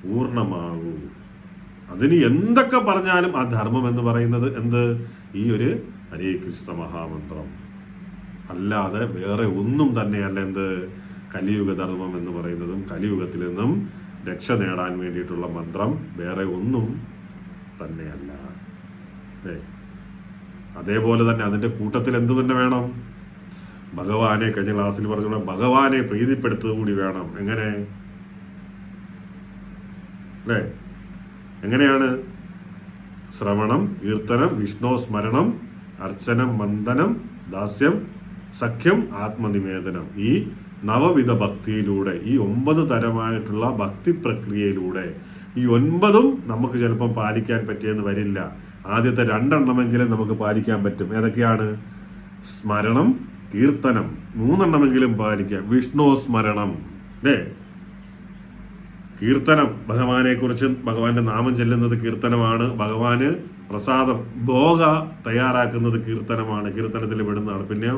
പൂർണ്ണമാകൂ. അതിന് എന്തൊക്കെ പറഞ്ഞാലും ആ ധർമ്മം എന്ന് പറയുന്നത് ഈ ഒരു ഹരേ കൃഷ്ണ മഹാമന്ത്രം അല്ലാതെ വേറെ ഒന്നും തന്നെയല്ല കലിയുഗ ധർമ്മം എന്ന് പറയുന്നതും കലിയുഗത്തിൽ നിന്നും രക്ഷ നേടാൻ വേണ്ടിയിട്ടുള്ള മന്ത്രം വേറെ ഒന്നും തന്നെയല്ല. അതേപോലെ തന്നെ അതിന്റെ കൂട്ടത്തിൽ എന്തു തന്നെ വേണം? ഭഗവാനെ കഴിഞ്ഞ ക്ലാസ്സിൽ പറഞ്ഞ ഭഗവാനെ പ്രീതിപ്പെടുത്തുക കൂടി വേണം. എങ്ങനെ അല്ലേ? എങ്ങനെയാണ്? ശ്രവണം, കീർത്തനം, വിഷ്ണു സ്മരണം, അർച്ചനം, വന്ദനം, ദാസ്യം, സഖ്യം, ആത്മനിവേദനം ഈ 9 ഭക്തിയിലൂടെ ഈ 9 തരമായിട്ടുള്ള ഭക്തി പ്രക്രിയയിലൂടെ ഈ 9ഉം നമുക്ക് ചിലപ്പം പാലിക്കാൻ പറ്റിയെന്ന് വരില്ല. ആദ്യത്തെ 2 നമുക്ക് പാലിക്കാൻ പറ്റും. ഏതൊക്കെയാണ്? സ്മരണം, കീർത്തനം 3 പാലിക്കാം. വിഷ്ണു സ്മരണം അല്ലേ? കീർത്തനം ഭഗവാനെ കുറിച്ച് ഭഗവാന്റെ നാമം ചെല്ലുന്നത് കീർത്തനമാണ്. ഭഗവാന് പ്രസാദം ഭോഗ തയ്യാറാക്കുന്നത് കീർത്തനമാണ്, കീർത്തനത്തിൽ പെടുന്നതാണ്. പിന്നെ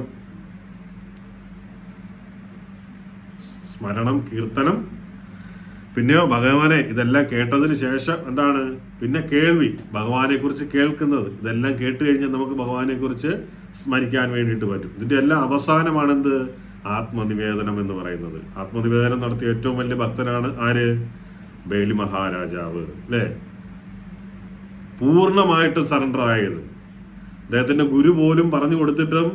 സ്മരണം, കീർത്തനം, പിന്നെയോ ഭഗവാനെ ഇതെല്ലാം കേട്ടതിന് ശേഷം എന്താണ് പിന്നെ കേൾവി, ഭഗവാനെ കുറിച്ച് കേൾക്കുന്നത്. ഇതെല്ലാം കേട്ട് കഴിഞ്ഞാൽ നമുക്ക് ഭഗവാനെ കുറിച്ച് സ്മരിക്കാൻ വേണ്ടിയിട്ട് പറ്റും. ഇതിന്റെ എല്ലാം അവസാനമാണ് ആത്മനിവേദനം എന്ന് പറയുന്നത്. ആത്മനിവേദനം നടത്തിയ ഏറ്റവും വലിയ ഭക്തനാണ് ആര്? ബേലി മഹാരാജാവ് അല്ലേ? പൂർണ്ണമായിട്ട് സറണ്ടർ ആയത്. അദ്ദേഹത്തിന്റെ ഗുരു പോലും പറഞ്ഞു കൊടുത്തിട്ടും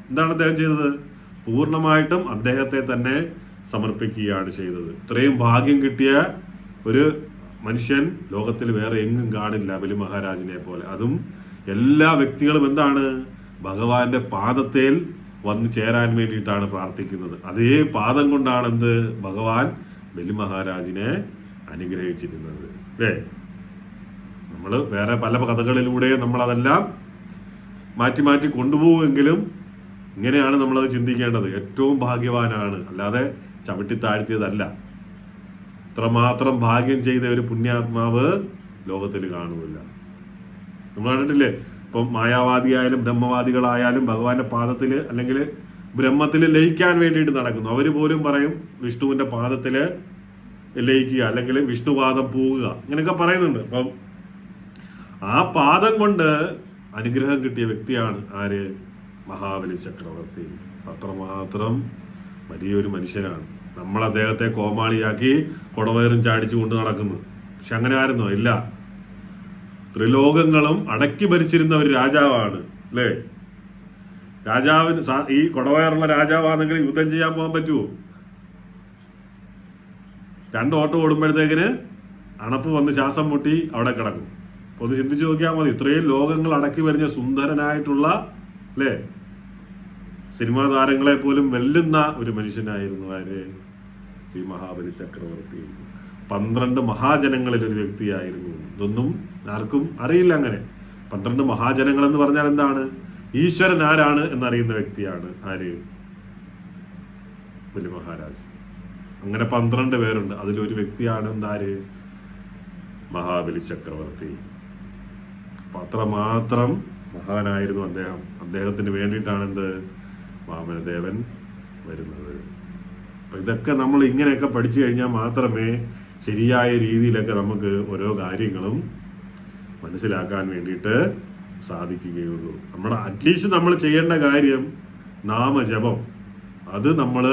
എന്താണ് അദ്ദേഹം ചെയ്തത്? പൂർണ്ണമായിട്ടും അദ്ദേഹത്തെ തന്നെ സമർപ്പിക്കുകയാണ് ചെയ്തത്. ഇത്രയും ഭാഗ്യം കിട്ടിയ ഒരു മനുഷ്യൻ ലോകത്തിൽ വേറെ എങ്ങും കാണില്ല ബലി മഹാരാജിനെ പോലെ. അതും എല്ലാ വ്യക്തികളും ഭഗവാന്റെ പാദത്തിൽ വന്നു ചേരാൻ വേണ്ടിയിട്ടാണ് പ്രാർത്ഥിക്കുന്നത്. അതേ പാദം കൊണ്ടാണ് ഭഗവാൻ ബലി മഹാരാജിനെ അനുഗ്രഹിച്ചിരുന്നത് അല്ലേ? നമ്മൾ വേറെ പല കഥകളിലൂടെ നമ്മളതെല്ലാം മാറ്റി മാറ്റി കൊണ്ടുപോകുമെങ്കിലും ഇങ്ങനെയാണ് നമ്മളത് ചിന്തിക്കേണ്ടത്. ഏറ്റവും ഭാഗ്യവാനാണ്, അല്ലാതെ ചവിട്ടി താഴ്ത്തിയതല്ല. ഇത്രമാത്രം ഭാഗ്യം ചെയ്ത ഒരു പുണ്യാത്മാവ് ലോകത്തിൽ കാണുന്നില്ല. നമ്മൾ കണ്ടിട്ടില്ലേ? ഇപ്പം മായാവാദിയായാലും ബ്രഹ്മവാദികളായാലും ഭഗവാന്റെ പാദത്തിൽ അല്ലെങ്കിൽ ബ്രഹ്മത്തിൽ ലയിക്കാൻ വേണ്ടിയിട്ട് നടക്കുന്നു. അവർ പോലും പറയും വിഷ്ണുവിന്റെ പാദത്തിൽ ലയിക്കുക അല്ലെങ്കിൽ വിഷ്ണുപാദം പോവുക, ഇങ്ങനെയൊക്കെ പറയുന്നുണ്ട്. അപ്പം ആ പാദം കൊണ്ട് അനുഗ്രഹം കിട്ടിയ വ്യക്തിയാണ് ആര്? മഹാബലി ചക്രവർത്തി. അത്രമാത്രം വലിയൊരു മനുഷ്യനാണ്. നമ്മൾ അദ്ദേഹത്തെ കോമാളിയാക്കി കുടവയറും ചാടിച്ചു കൊണ്ട് നടക്കുന്നു. പക്ഷെ അങ്ങനെ ആയിരുന്നോ? ഇല്ല. ത്രിലോകങ്ങളും അടക്കി ഭരിച്ചിരുന്ന ഒരു രാജാവാണ് അല്ലേ? രാജാവിന് ഈ കുടവയറുള്ള രാജാവാണെങ്കിൽ യുദ്ധം ചെയ്യാൻ പോകാൻ പറ്റുമോ? 2 ഓട്ടം ഓടുമ്പോഴത്തേക്കിന് അണപ്പ് വന്ന് ശ്വാസം മുട്ടി അവിടെ കിടക്കും. ഒന്ന് ചിന്തിച്ചു നോക്കിയാൽ മതി. ഇത്രയും ലോകങ്ങൾ അടക്കി ഭരിച്ച സുന്ദരനായിട്ടുള്ള അല്ലേ സിനിമാ താരങ്ങളെ പോലും വെല്ലുന്ന ഒരു മനുഷ്യനായിരുന്നു ആര്? ശ്രീ മഹാബലി ചക്രവർത്തി. 12 മഹാജനങ്ങളിൽ ഒരു വ്യക്തിയായിരുന്നു. ഇതൊന്നും ആർക്കും അറിയില്ല. അങ്ങനെ 12 മഹാജനങ്ങൾ എന്ന് പറഞ്ഞാൽ എന്താണ്? ഈശ്വരൻ ആരാണ് എന്നറിയുന്ന വ്യക്തിയാണ് ആര്? ബലി മഹാരാജ്. അങ്ങനെ 12 പേരുണ്ട്. അതിലൊരു വ്യക്തിയാണ് എന്താര്? മഹാബലി ചക്രവർത്തി. അപ്പൊ അത്രമാത്രം മഹാനായിരുന്നു അദ്ദേഹം. അദ്ദേഹത്തിന് വേണ്ടിയിട്ടാണ് എന്ത് വാമനദേവൻ വരുന്നത്. അപ്പൊ ഇതൊക്കെ നമ്മൾ ഇങ്ങനെയൊക്കെ പഠിച്ചു കഴിഞ്ഞാൽ മാത്രമേ ശരിയായ രീതിയിലൊക്കെ നമുക്ക് ഓരോ കാര്യങ്ങളും മനസ്സിലാക്കാൻ വേണ്ടിയിട്ട് സാധിക്കുകയുള്ളൂ. അറ്റ്ലീസ്റ്റ് നമ്മൾ ചെയ്യേണ്ട കാര്യം നാമജപം, അത് നമ്മൾ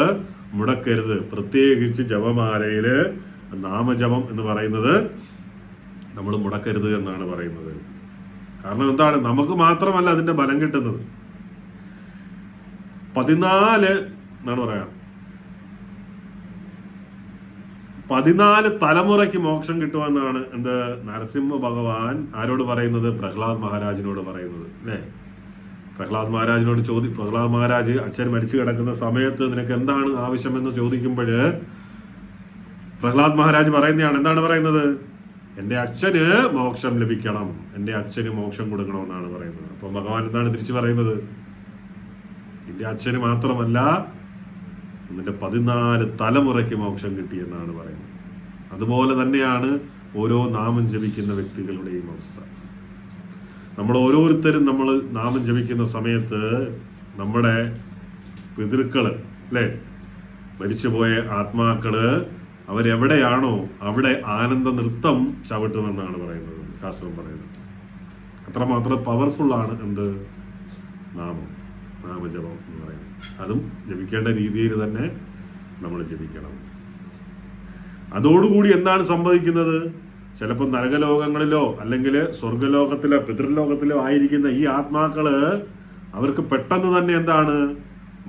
മുടക്കരുത്. പ്രത്യേകിച്ച് ജപമാലയില് നാമജപം എന്ന് പറയുന്നത് നമ്മൾ മുടക്കരുത് എന്നാണ് പറയുന്നത്. കാരണം എന്താണ്? നമുക്ക് മാത്രമല്ല അതിന്റെ ബലം കിട്ടുന്നത്. 14 എന്നാണ് പറയാം, 14 തലമുറയ്ക്ക് മോക്ഷം കിട്ടുമെന്നാണ് എന്ത് നരസിംഹ ഭഗവാൻ ആരോട് പറയുന്നത്? പ്രഹ്ലാദ് മഹാരാജിനോട് പറയുന്നത് അല്ലേ? പ്രഹ്ലാദ് മഹാരാജ് അച്ഛൻ മരിച്ചു കിടക്കുന്ന സമയത്ത് നിനക്ക് എന്താണ് ആവശ്യമെന്ന് ചോദിക്കുമ്പോൾ പ്രഹ്ലാദ് മഹാരാജ് പറയുന്നതാണ്. എന്താണ് പറയുന്നത്? എൻ്റെ അച്ഛന് മോക്ഷം ലഭിക്കണം, എൻ്റെ അച്ഛന് മോക്ഷം കൊടുക്കണമെന്നാണ് പറയുന്നത്. അപ്പൊ ഭഗവാൻ എന്താണ് തിരിച്ചു പറയുന്നത്? എൻ്റെ അച്ഛന് മാത്രമല്ല നിന്റെ 14 തലമുറയ്ക്ക് മോക്ഷം കിട്ടി എന്നാണ് പറയുന്നത്. അതുപോലെ തന്നെയാണ് ഓരോ നാമം ജപിക്കുന്ന വ്യക്തികളുടെയും അവസ്ഥ. നമ്മൾ ഓരോരുത്തരും നമ്മൾ നാമം ജപിക്കുന്ന സമയത്ത് നമ്മുടെ പിതൃക്കള് അല്ലെ, മരിച്ചുപോയ ആത്മാക്കള് അവരെവിടെയാണോ അവിടെ ആനന്ദ നൃത്തം ചവിട്ടുമെന്നാണ് പറയുന്നത്, ശാസ്ത്രം പറയുന്നത്. അത്രമാത്രം പവർഫുൾ ആണ് എന്ത് നാമജപം എന്ന് പറയുന്നത്. അതും ജപിക്കേണ്ട രീതിയിൽ തന്നെ നമ്മൾ ജപിക്കണം. അതോടുകൂടി എന്താണ് സംഭവിക്കുന്നത്? ചിലപ്പോൾ നരകലോകങ്ങളിലോ അല്ലെങ്കിൽ സ്വർഗലോകത്തിലോ പിതൃലോകത്തിലോ ആയിരിക്കുന്ന ഈ ആത്മാക്കള് അവർക്ക് പെട്ടെന്ന് തന്നെ എന്താണ്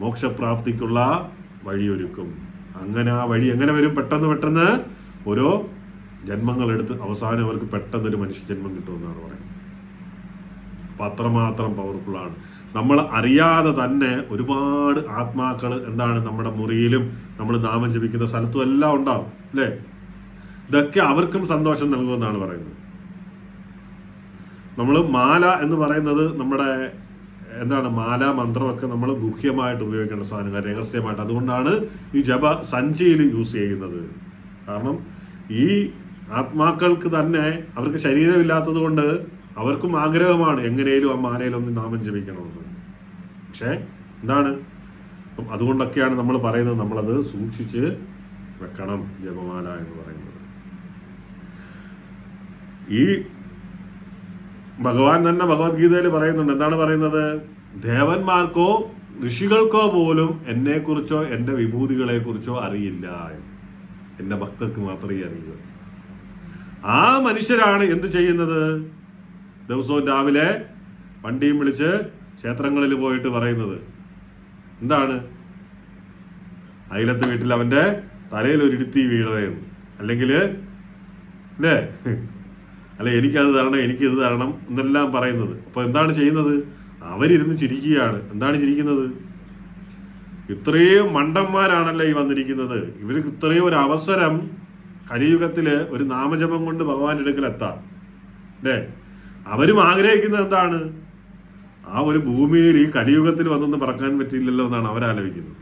മോക്ഷപ്രാപ്തിക്കുള്ള വഴിയൊരുക്കും. അങ്ങനെ ആ വഴി എങ്ങനെ വരും? പെട്ടെന്ന് ഓരോ ജന്മങ്ങൾ എടുത്ത് അവസാനം അവർക്ക് പെട്ടെന്നൊരു മനുഷ്യജന്മം കിട്ടുമെന്നാണ് പറയുന്നത്. അപ്പൊ അത്രമാത്രം പവർഫുള്ളാണ്. നമ്മൾ അറിയാതെ തന്നെ ഒരുപാട് ആത്മാക്കൾ എന്താണ് നമ്മുടെ മുറിയിലും നമ്മൾ നാമം ജപിക്കുന്ന സ്ഥലത്തും എല്ലാം ഉണ്ടാവും അല്ലേ? ഇതൊക്കെ അവർക്കും സന്തോഷം നൽകുമെന്നാണ് പറയുന്നത്. നമ്മൾ മാല എന്ന് പറയുന്നത് നമ്മുടെ എന്താണ് മാല മന്ത്രമൊക്കെ നമ്മൾ ഗുഹ്യമായിട്ട് ഉപയോഗിക്കേണ്ട സാധനങ്ങൾ, രഹസ്യമായിട്ട്. അതുകൊണ്ടാണ് ഈ ജപ സഞ്ചിയിൽ യൂസ് ചെയ്യുന്നത്. കാരണം ഈ ആത്മാക്കൾക്ക് തന്നെ അവർക്ക് ശരീരമില്ലാത്തത് കൊണ്ട് അവർക്കും ആഗ്രഹമാണ് എങ്ങനെയും ആ മാലയിലൊന്ന് നാമം ജപിക്കണമെന്ന്. പക്ഷെ എന്താണ്, അതുകൊണ്ടൊക്കെയാണ് നമ്മൾ പറയുന്നത് നമ്മളത് സൂക്ഷിച്ച് വെക്കണം ജപമാല എന്ന് പറയുന്നത്. ഈ ഭഗവാൻ തന്നെ ഭഗവത്ഗീതയിൽ പറയുന്നുണ്ട്. എന്താണ് പറയുന്നത്? ദേവന്മാർക്കോ ഋഷികൾക്കോ പോലും എന്നെക്കുറിച്ചോ എൻ്റെ വിഭൂതികളെ കുറിച്ചോ അറിയില്ല, എൻ്റെ ഭക്തർക്ക് മാത്രമേ അറിയൂ. ആ മനുഷ്യരാണ് എന്ത് ചെയ്യുന്നത്? ദിവസവും രാവിലെ വണ്ടിയും വിളിച്ച് ക്ഷേത്രങ്ങളിൽ പോയിട്ട് പറയുന്നത് എന്താണ്? അയലത്തെ വീട്ടിൽ അവന്റെ തലയിൽ ഒരു ഇടുത്തി വീഴണം, അല്ലെങ്കിൽ അല്ലേ, അല്ലെ എനിക്കത് തരണം, എനിക്കിത് തരണം എന്നെല്ലാം പറയുന്നത്. അപ്പൊ എന്താണ് ചെയ്യുന്നത്? അവരിരുന്ന് ചിരിക്കുകയാണ്. എന്താണ് ചിരിക്കുന്നത്? ഇത്രയും മണ്ടന്മാരാണല്ലോ ഈ വന്നിരിക്കുന്നത്. ഇവർക്ക് ഇത്രയും ഒരു അവസരം കലിയുഗത്തില് ഒരു നാമജപം കൊണ്ട് ഭഗവാന്റെ അടുക്കലെത്താം അല്ലേ? അവരും ആഗ്രഹിക്കുന്നത് എന്താണ്? ആ ഒരു ഭൂമിയിൽ ഈ കലിയുഗത്തിൽ വന്നൊന്നും പറക്കാൻ പറ്റില്ലല്ലോ എന്നാണ് അവരാലോചിക്കുന്നത്.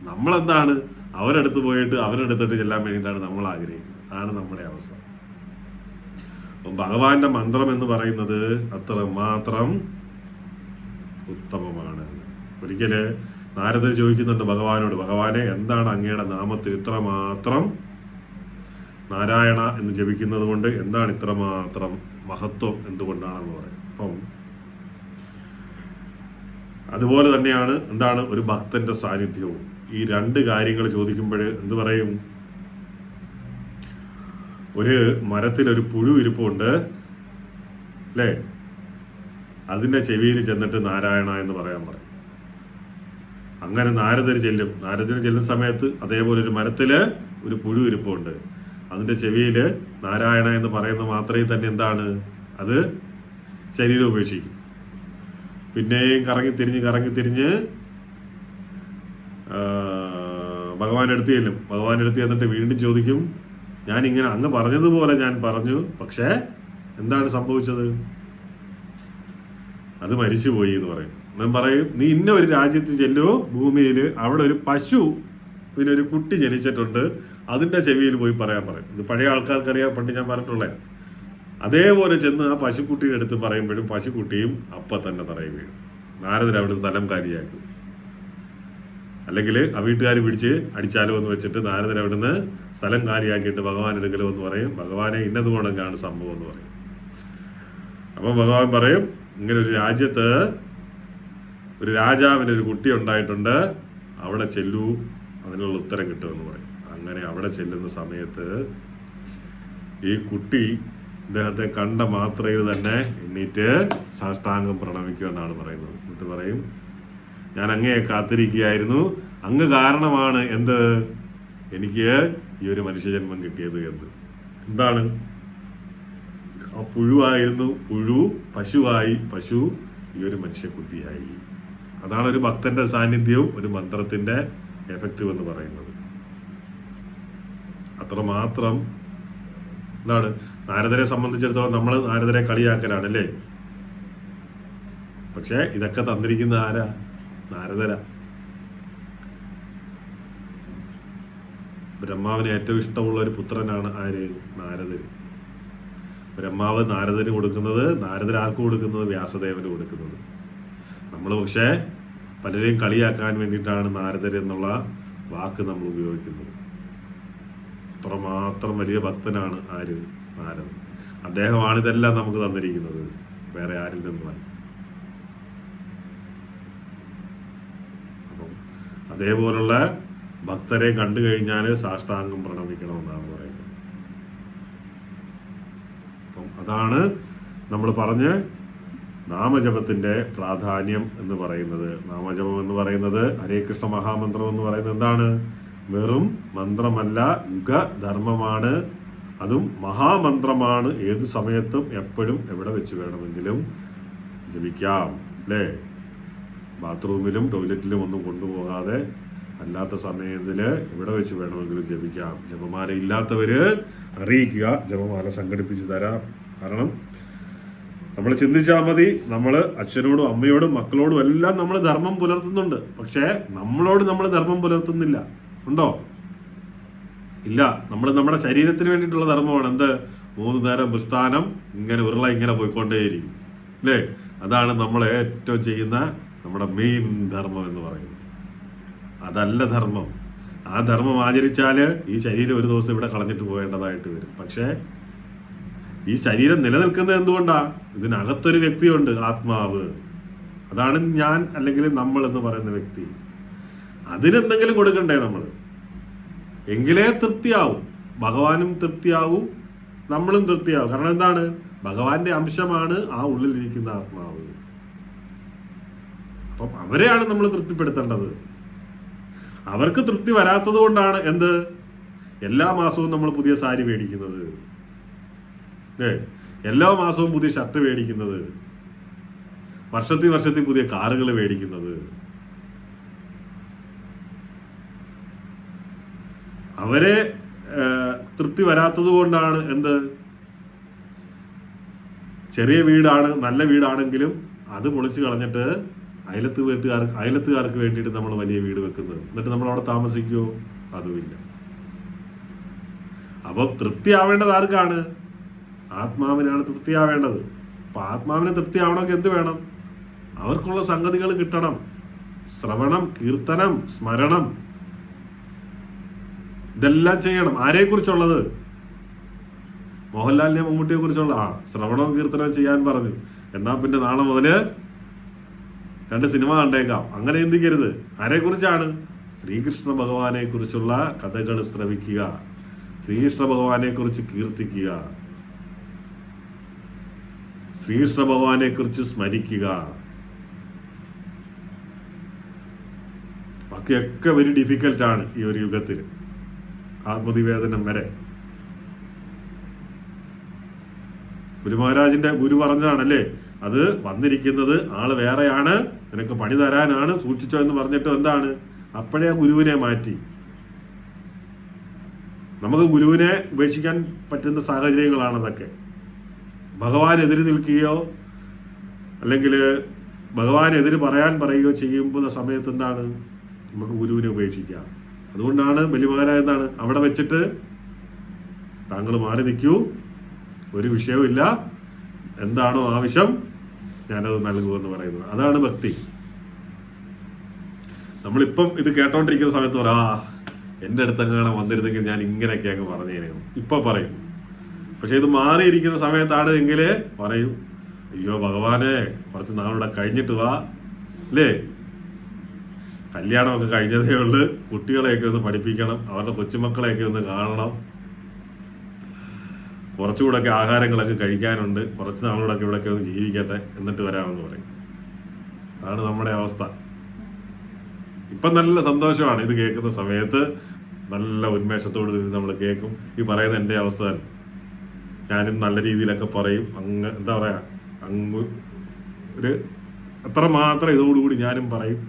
നമ്മളെന്താണ് അവരെടുത്ത് പോയിട്ട് അവരെടുത്തിട്ട് ചെല്ലാൻ വേണ്ടിയിട്ടാണ് നമ്മൾ ആഗ്രഹിക്കുന്നത്. അതാണ് നമ്മുടെ അവസ്ഥ. അപ്പം ഭഗവാന്റെ മന്ത്രം എന്ന് പറയുന്നത് അത്ര മാത്രം ഉത്തമമാണ്. ഒരിക്കല് നാരദർ ചോദിക്കുന്നുണ്ട് ഭഗവാനോട്, ഭഗവാനെ എന്താണ് അങ്ങയുടെ നാമത്തിൽ ഇത്രമാത്രം നാരായണ എന്ന് ജപിക്കുന്നത് കൊണ്ട് എന്താണ് ഇത്രമാത്രം മഹത്വം, എന്തുകൊണ്ടാണെന്ന് പറയും. അപ്പം അതുപോലെ തന്നെയാണ് എന്താണ് ഒരു ഭക്തന്റെ സാന്നിധ്യവും. ഈ രണ്ട് കാര്യങ്ങൾ ചോദിക്കുമ്പോൾ എന്ത് പറയും? ഒരു മരത്തിൽ ഒരു പുഴു ഇരിപ്പുണ്ട് അല്ലേ, അതിന്റെ ചെവിയിൽ ചെന്നിട്ട് നാരായണ എന്ന് പറയാൻ പറയും. അങ്ങനെ നാരദർ ചെല്ലുന്ന സമയത്ത് അതേപോലെ ഒരു മരത്തില് ഒരു പുഴു ഇരിപ്പുണ്ട്, അതിന്റെ ചെവിയില് നാരായണ എന്ന് പറയുന്ന മാത്രമേ തന്നെ എന്താണ് അത് ശരീരം ഉപേക്ഷിക്കും. പിന്നെയും കറങ്ങിത്തിരിഞ്ഞ് ഭഗവാന്റെ അടുത്ത് ചെല്ലും. ഭഗവാന്റെ അടുത്ത് ചെന്നിട്ട് വീണ്ടും ചോദിക്കും ഞാനിങ്ങനെ അങ്ങ് പറഞ്ഞതുപോലെ ഞാൻ പറഞ്ഞു, പക്ഷേ എന്താണ് സംഭവിച്ചത്? അത് മരിച്ചുപോയി എന്ന് പറയും. ഞാൻ പറയും, നീ ഇന്ന ഒരു രാജ്യത്ത് ചെല്ലോ, ഭൂമിയിൽ അവിടെ ഒരു പശു പിന്നെ ഒരു കുട്ടി ജനിച്ചിട്ടുണ്ട്, അതിൻ്റെ ചെവിയിൽ പോയി പറയാൻ പറയും. ഇത് പഴയ ആൾക്കാർക്കറിയാം, പണ്ട് ഞാൻ പറഞ്ഞിട്ടുള്ളേ. അതേപോലെ ചെന്ന് ആ പശുക്കുട്ടിയുടെ അടുത്ത് പറയുമ്പോഴും പശുക്കുട്ടിയും അപ്പം തന്നെ തറയിൽ വീഴും. നാരദർ അവിടെ സ്ഥലം കാലിയാക്കും. അല്ലെങ്കിൽ ആ വീട്ടുകാർ പിടിച്ച് അടിച്ചാലോ എന്ന് വെച്ചിട്ട് നാരദർ അവിടുന്ന് സ്ഥലം കാലിയാക്കിയിട്ട് ഭഗവാൻ എടുക്കലോ എന്ന് പറയും. ഭഗവാനെ ഇന്നത് കൊണ്ടൊക്കെയാണ് സംഭവം എന്ന് പറയും. അപ്പം ഭഗവാൻ പറയും, ഇങ്ങനെ ഒരു രാജ്യത്ത് ഒരു രാജാവിന് ഒരു കുട്ടി ഉണ്ടായിട്ടുണ്ട്, അവിടെ ചെല്ലൂ, അതിനുള്ള ഉത്തരം കിട്ടുമെന്ന് പറയും. അങ്ങനെ അവിടെ ചെല്ലുന്ന സമയത്ത് ഈ കുട്ടി ഇദ്ദേഹത്തെ കണ്ട മാത്രയിൽ തന്നെ എണ്ണീറ്റ് സാഷ്ടാംഗം പ്രണമിക്കുമെന്നാണ് പറയുന്നത്. എന്നിട്ട് പറയും, ഞാൻ അങ്ങയെ കാത്തിരിക്കുകയായിരുന്നു, അങ്ങ് കാരണമാണ് എന്ത് എനിക്ക് ഈ ഒരു മനുഷ്യജന്മം കിട്ടിയത് എന്ന്. എന്താണ്? ആ പുഴുവായിരുന്നു പുഴു, പശുവായി പശു, ഈ ഒരു മനുഷ്യക്കുട്ടിയായി. അതാണ് ഒരു ഭക്തന്റെ സാന്നിധ്യവും ഒരു മന്ത്രത്തിന്റെ എഫക്റ്റീവ് എന്ന് പറയുന്നത്. അത്രമാത്രം എന്താണ് നാരദരെ സംബന്ധിച്ചിടത്തോളം നമ്മൾ നാരദരെ കളിയാക്കലാണ് അല്ലേ? പക്ഷെ ഇതൊക്കെ തന്നിരിക്കുന്ന ആരാ? നാരദരാ. ബ്രഹ്മാവിന് ഏറ്റവും ഇഷ്ടമുള്ള ഒരു പുത്രനാണ് ആര്? നാരദര്. ബ്രഹ്മാവ് നാരദന് കൊടുക്കുന്നത്, നാരദർ ആർക്ക് കൊടുക്കുന്നത്? വ്യാസദേവന് കൊടുക്കുന്നത്. നമ്മൾ പക്ഷേ പലരെയും കളിയാക്കാൻ വേണ്ടിയിട്ടാണ് നാരദർ എന്നുള്ള വാക്ക് നമ്മൾ ഉപയോഗിക്കുന്നത്. അത്രമാത്രം വലിയ ഭക്തനാണ് ആര്? നാരദൻ. അദ്ദേഹമാണ് ഇതെല്ലാം നമുക്ക് തന്നിരിക്കുന്നത്, വേറെ ആരിൽ നിന്നുമല്ല. അപ്പം അതേപോലുള്ള ഭക്തരെ കണ്ടു കഴിഞ്ഞാൽ സാഷ്ടാംഗം പ്രണമിക്കണമെന്നാണ് പറയുന്നത്. അപ്പം അതാണ് നമ്മൾ പറഞ്ഞ് നാമജപത്തിന്റെ പ്രാധാന്യം എന്ന് പറയുന്നത്. നാമജപം എന്ന് പറയുന്നത്, ഹരേ കൃഷ്ണ മഹാമന്ത്രം എന്ന് പറയുന്നത് എന്താണ്? വെറും മന്ത്രമല്ല, യുഗധർമ്മമാണ്. അതും മഹാമന്ത്രമാണ്. ഏത് സമയത്തും എപ്പോഴും എവിടെ വെച്ച് വേണമെങ്കിലും ജപിക്കാം അല്ലേ? ബാത്റൂമിലും ടോയ്ലറ്റിലും ഒന്നും കൊണ്ടുപോകാതെ അല്ലാത്ത സമയത്തിൽ എവിടെ വെച്ച് വേണമെങ്കിലും ജപിക്കാം. ജപമാല ഇല്ലാത്തവര് അറിയിക്കുക, ജപമാല സംഘടിപ്പിച്ച് തരാം. കാരണം നമ്മൾ ചിന്തിച്ചാൽ മതി, നമ്മൾ അച്ഛനോടും അമ്മയോടും മക്കളോടും എല്ലാം നമ്മൾ ധർമ്മം പുലർത്തുന്നുണ്ട്. പക്ഷേ നമ്മളോട് നമ്മൾ ധർമ്മം പുലർത്തുന്നില്ല. ഉണ്ടോ? ഇല്ല. നമ്മൾ നമ്മുടെ ശരീരത്തിന് വേണ്ടിയിട്ടുള്ള ധർമ്മമാണ് എന്ത്? 3 നേരം പ്രസ്ഥാനം ഇങ്ങനെ ഉരുള ഇങ്ങനെ പോയിക്കൊണ്ടേയിരിക്കും അല്ലേ? അതാണ് നമ്മൾ ഏറ്റവും ചെയ്യുന്ന നമ്മുടെ മെയിൻ ധർമ്മം എന്ന് പറയുന്നത്. അതല്ല ധർമ്മം. ആ ധർമ്മം ആചരിച്ചാൽ ഈ ശരീരം ഒരു ദിവസം ഇവിടെ കളഞ്ഞിട്ട് പോകേണ്ടതായിട്ട് വരും. പക്ഷേ ഈ ശരീരം നിലനിൽക്കുന്നത് എന്തുകൊണ്ടാ? ഇതിനകത്തൊരു വ്യക്തിയുണ്ട്, ആത്മാവ്. അതാണ് ഞാൻ, അല്ലെങ്കിൽ നമ്മൾ എന്ന് പറയുന്ന വ്യക്തി. അതിനെന്തെങ്കിലും കൊടുക്കണ്ടേ നമ്മൾ? എങ്കിലേ തൃപ്തിയാവും. ഭഗവാനും തൃപ്തിയാവും, നമ്മളും തൃപ്തിയാവും. കാരണം എന്താണ്? ഭഗവാന്റെ അംശമാണ് ആ ഉള്ളിലിരിക്കുന്ന ആത്മാവ്. അപ്പം അവരെയാണ് നമ്മൾ തൃപ്തിപ്പെടുത്തേണ്ടത്. അവർക്ക് തൃപ്തി വരാത്തത് കൊണ്ടാണ് എന്ത്? എല്ലാ മാസവും നമ്മൾ പുതിയ സാരി മേടിക്കുന്നത്, എല്ലാ മാസവും പുതിയ ഷർട്ട് മേടിക്കുന്നത്, വർഷത്തിൽ പുതിയ കാറുകൾ മേടിക്കുന്നത്. അവരെ തൃപ്തി വരാത്തത് കൊണ്ടാണ് എന്ത്? ചെറിയ വീടാണ്, നല്ല വീടാണെങ്കിലും അത് പൊളിച്ചു കളഞ്ഞിട്ട് അയലത്തുകാർക്ക് വേണ്ടിയിട്ട് നമ്മൾ വലിയ വീട് വെക്കുന്നത്. എന്നിട്ട് നമ്മൾ അവിടെ താമസിക്കുമോ? അതുമില്ല. അപ്പൊ തൃപ്തി ആവേണ്ടത് ആർക്കാണ്? ആത്മാവിനാണ് തൃപ്തിയാവേണ്ടത്. അപ്പൊ ആത്മാവിന് തൃപ്തിയാവണമെങ്കിൽ എന്ത് വേണം? അവർക്കുള്ള സംഗതികൾ കിട്ടണം. ശ്രവണം, കീർത്തനം, സ്മരണം, ഇതെല്ലാം ചെയ്യണം. ആരെക്കുറിച്ചുള്ളത്? മോഹൻലാലിനെ മമ്മൂട്ടിയെ കുറിച്ചുള്ള ശ്രവണവും കീർത്തനവും ചെയ്യാൻ പറഞ്ഞു. എന്നാ പിന്നെ നാളെ മുതല് 2 സിനിമ കണ്ടേക്കാം. അങ്ങനെ ചിന്തിക്കരുത്. ആരെക്കുറിച്ചാണ്? ശ്രീകൃഷ്ണ ഭഗവാനെ കുറിച്ചുള്ള കഥകൾ ശ്രവിക്കുക, ശ്രീകൃഷ്ണ ഭഗവാനെ കുറിച്ച് കീർത്തിക്കുക, ശ്രീകൃഷ്ണ ഭഗവാനെ കുറിച്ച് സ്മരിക്കുക. ബാക്കിയൊക്കെ വെരി ഡിഫിക്കൽട്ടാണ് ഈ ഒരു യുഗത്തിൽ, ആത്മനിവേദനം വരെ. ഗുരു മഹാരാജിന്റെ ഗുരു പറഞ്ഞതാണല്ലേ, അത് വന്നിരിക്കുന്നത് ആള് വേറെയാണ്, നിനക്ക് പണി തരാനാണ്, സൂക്ഷിച്ചോ എന്ന് പറഞ്ഞിട്ട് എന്താണ്? അപ്പോഴേ ആ ഗുരുവിനെ മാറ്റി. നമുക്ക് ഗുരുവിനെ ഉപേക്ഷിക്കാൻ പറ്റുന്ന സാഹചര്യങ്ങളാണ് അതൊക്കെ. ഭഗവാൻ എതിര് നിൽക്കുകയോ അല്ലെങ്കിൽ ഭഗവാൻ എതിര് പറയുകയോ ചെയ്യുമ്പോൾ സമയത്ത് എന്താണ്, നമുക്ക് ഗുരുവിനെ ഉപേക്ഷിക്കാം. അതുകൊണ്ടാണ് ബലിമഹാരാജ് എന്താണ് അവിടെ വെച്ചിട്ട് താങ്കൾ മാറി നിൽക്കൂ, ഒരു വിഷയവുമില്ല, എന്താണോ ആവശ്യം ഞാനത് നൽകുമെന്ന് പറയുന്നത്. അതാണ് ഭക്തി. നമ്മളിപ്പം ഇത് കേട്ടോണ്ടിരിക്കുന്ന സമയത്ത് എൻ്റെ അടുത്തങ്ങനെ വന്നിരുന്നെങ്കിൽ ഞാൻ ഇങ്ങനെയൊക്കെ അങ്ങ് പറഞ്ഞേനു ഇപ്പൊ പറയും. പക്ഷെ ഇത് മാറിയിരിക്കുന്ന സമയത്താണ് എങ്കിൽ പറയും, അയ്യോ ഭഗവാനെ കുറച്ച് നാളിവിടെ കഴിഞ്ഞിട്ട് വാ, അല്ലേ, കല്യാണമൊക്കെ കഴിഞ്ഞതേ ഉള്ളു, കുട്ടികളെയൊക്കെ ഒന്ന് പഠിപ്പിക്കണം, അവരുടെ കൊച്ചുമക്കളെയൊക്കെ ഒന്ന് കാണണം, കുറച്ചുകൂടെയൊക്കെ ആഹാരങ്ങളൊക്കെ കഴിക്കാനുണ്ട്, കുറച്ച് നാളുകൂടെയൊക്കെ ഇവിടെയൊക്കെ ഒന്ന് ജീവിക്കട്ടെ, എന്നിട്ട് വരാമെന്ന് പറയും. അതാണ് നമ്മുടെ അവസ്ഥ. ഇപ്പം നല്ല സന്തോഷമാണ് ഇത് കേൾക്കുന്ന സമയത്ത്, നല്ല ഉന്മേഷത്തോട് നമ്മൾ കേൾക്കും. ഈ പറയുന്ന എൻ്റെ അവസ്ഥ തന്നെ. ഞാനും നല്ല രീതിയിലൊക്കെ പറയും, അങ്ങ് എന്താ പറയാ, അങ്ങ് ഒരു അത്രമാത്രം ഇതോടുകൂടി ഞാനും പറയും.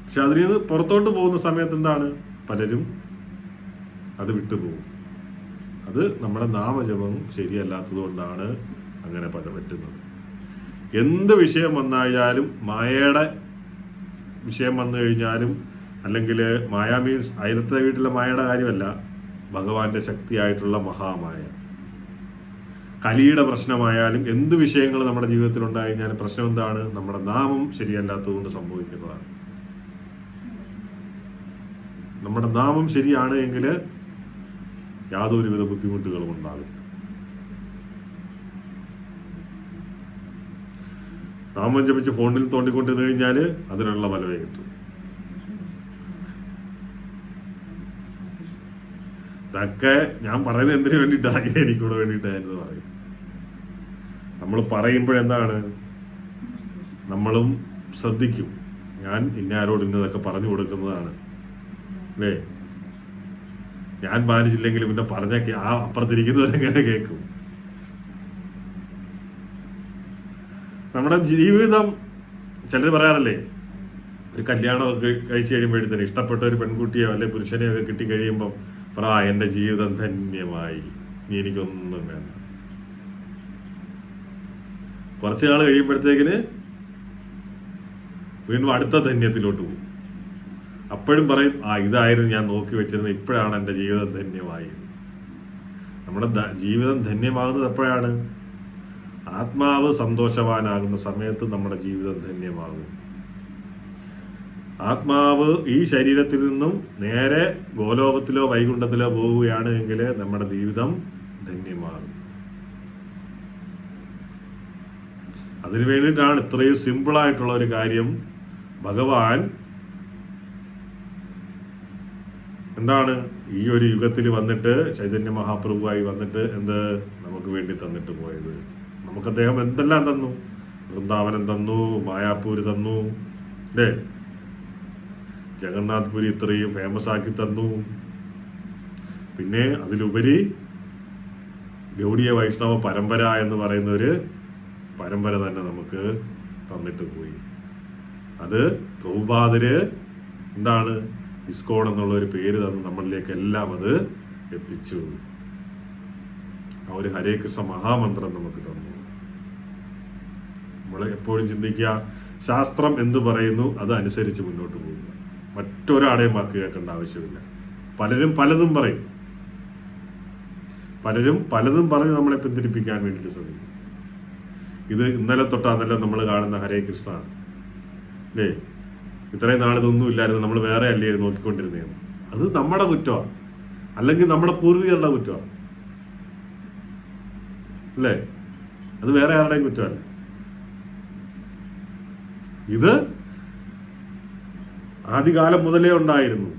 പക്ഷെ അതിൽ നിന്ന് പുറത്തോട്ട് പോകുന്ന സമയത്ത് എന്താണ്, പലരും അത് വിട്ടുപോകും. അത് നമ്മുടെ നാമജപം ശരിയല്ലാത്തത് കൊണ്ടാണ് അങ്ങനെ പറ്റുന്നത്. എന്ത് വിഷയം വന്നാലും, മായയുടെ വിഷയം വന്നു കഴിഞ്ഞാലും, അല്ലെങ്കിൽ മായ മീൻസ് അയലത്തെ വീട്ടിലെ മായയുടെ കാര്യമല്ല, ഭഗവാന്റെ ശക്തിയായിട്ടുള്ള മഹാമായ, കലിയുടെ പ്രശ്നമായാലും, എന്ത് വിഷയങ്ങൾ നമ്മുടെ ജീവിതത്തിൽ ഉണ്ടായിരുന്നാലും പ്രശ്നം എന്താണ്, നമ്മുടെ നാമം ശരിയല്ലാത്തതുകൊണ്ട് സംഭവിക്കുന്നതാണ്. നമ്മുടെ നാമം ശരിയാണ് എങ്കിൽ യാതൊരുവിധ ബുദ്ധിമുട്ടുകളും ഉണ്ടാകും. നാമം ജപിച്ച് ഫോണിൽ തോണ്ടിക്കൊണ്ടിരുന്നു കഴിഞ്ഞാൽ അതിനുള്ള ഫലമേ കിട്ടും. ഇതൊക്കെ ഞാൻ പറയുന്നത് എന്തിനു വേണ്ടിയിട്ടാണ്, എനിക്കൂടെ വേണ്ടിയിട്ടായിരുന്നു പറയും. നമ്മൾ പറയുമ്പോഴെന്താണ്, നമ്മളും ശ്രദ്ധിക്കും. ഞാൻ ഇന്നാരോട് ഇന്നതൊക്കെ പറഞ്ഞു കൊടുക്കുന്നതാണ്, അല്ലേ, ഞാൻ പാലിച്ചില്ലെങ്കിൽ പിന്നെ പറഞ്ഞ ആ അപ്പുറത്തിരിക്കുന്നവരെങ്ങനെ കേൾക്കും. നമ്മുടെ ജീവിതം, ചിലർ പറയാറല്ലേ, ഒരു കല്യാണമൊക്കെ കഴിച്ചു കഴിയുമ്പോഴത്തേന് ഇഷ്ടപ്പെട്ട ഒരു പെൺകുട്ടിയോ അല്ലെ പുരുഷനെയോ ഒക്കെ കിട്ടി കഴിയുമ്പം എൻ്റെ ജീവിതം ധന്യമായി, ഇനി എനിക്കൊന്നും വേണ്ട. കുറച്ചു നാൾ കഴിയുമ്പോഴത്തേക്കിന് വീണ്ടും അടുത്ത ധന്യത്തിലോട്ട് പോകും. അപ്പോഴും പറയും, ഇതായിരുന്നു ഞാൻ നോക്കി വെച്ചിരുന്നത്, ഇപ്പോഴാണ് എൻ്റെ ജീവിതം ധന്യമായത്. നമ്മുടെ ജീവിതം ധന്യമാകുന്നത് എപ്പോഴാണ്, ആത്മാവ് സന്തോഷവാനാകുന്ന സമയത്ത് നമ്മുടെ ജീവിതം ധന്യമാകും. ആത്മാവ് ഈ ശരീരത്തിൽ നിന്നും നേരെ ഗോലോകത്തിലോ വൈകുണ്ഠത്തിലോ പോവുകയാണ് എങ്കിൽ നമ്മുടെ ജീവിതം ധന്യമാകും. അതിനു വേണ്ടിയിട്ടാണ് ഇത്രയും സിമ്പിളായിട്ടുള്ള ഒരു കാര്യം ഭഗവാൻ എന്താണ് ഈ ഒരു യുഗത്തിൽ വന്നിട്ട്, ചൈതന്യ മഹാപ്രഭുവായി വന്നിട്ട് നമുക്ക് വേണ്ടി തന്നിട്ട് പോയത്. നമുക്ക് അദ്ദേഹം എന്തെല്ലാം തന്നു, വൃന്ദാവനം തന്നു, മായാപൂര് തന്നു, അല്ലേ, ജഗന്നാഥ് പുരി ഇത്രയും ഫേമസ് ആക്കി തന്നു. പിന്നെ അതിലുപരി ഗൗഡീയ വൈഷ്ണവ പരമ്പര എന്ന് പറയുന്ന ഒരു പരമ്പര തന്നെ നമുക്ക് തന്നിട്ട് പോയി. അത് പ്രഭുപാദര് എന്താണ് ഇസ്കോൺ എന്നുള്ള ഒരു പേര് തന്ന് നമ്മളിലേക്ക് എല്ലാം അത് എത്തിച്ചു. ആ ഒരു ഹരേ കൃഷ്ണ മഹാമന്ത്രം നമുക്ക് തന്നു. നമ്മൾ എപ്പോഴും ചിന്തിക്കുക, ശാസ്ത്രം എന്തു പറയുന്നു അത് അനുസരിച്ച് മുന്നോട്ട് പോകുക. മറ്റൊരാടെയും വാക്ക് കേൾക്കേണ്ട ആവശ്യമില്ല. പലരും പലതും പറയും, പലരും പലതും പറഞ്ഞ് നമ്മളെ പിന്തിരിപ്പിക്കാൻ വേണ്ടിയിട്ട് ശ്രമിക്കും. ഇത് ഇന്നലെ തൊട്ടാന്നല്ലോ നമ്മൾ കാണുന്ന ഹരേ കൃഷ്ണ, അല്ലേ, ഇത്രയും നാളിതൊന്നും ഇല്ലായിരുന്നു, നമ്മൾ വേറെ അല്ലേ നോക്കിക്കൊണ്ടിരുന്നേന്ന്. അത് നമ്മുടെ കുറ്റമാണ്, അല്ലെങ്കിൽ നമ്മുടെ പൂർവികരുടെ കുറ്റമാണ്, അല്ലേ, അത് വേറെ ആരുടെയും കുറ്റമല്ല. ഇത് ആദ്യകാലം മുതലേ ഉണ്ടായിരുന്നു.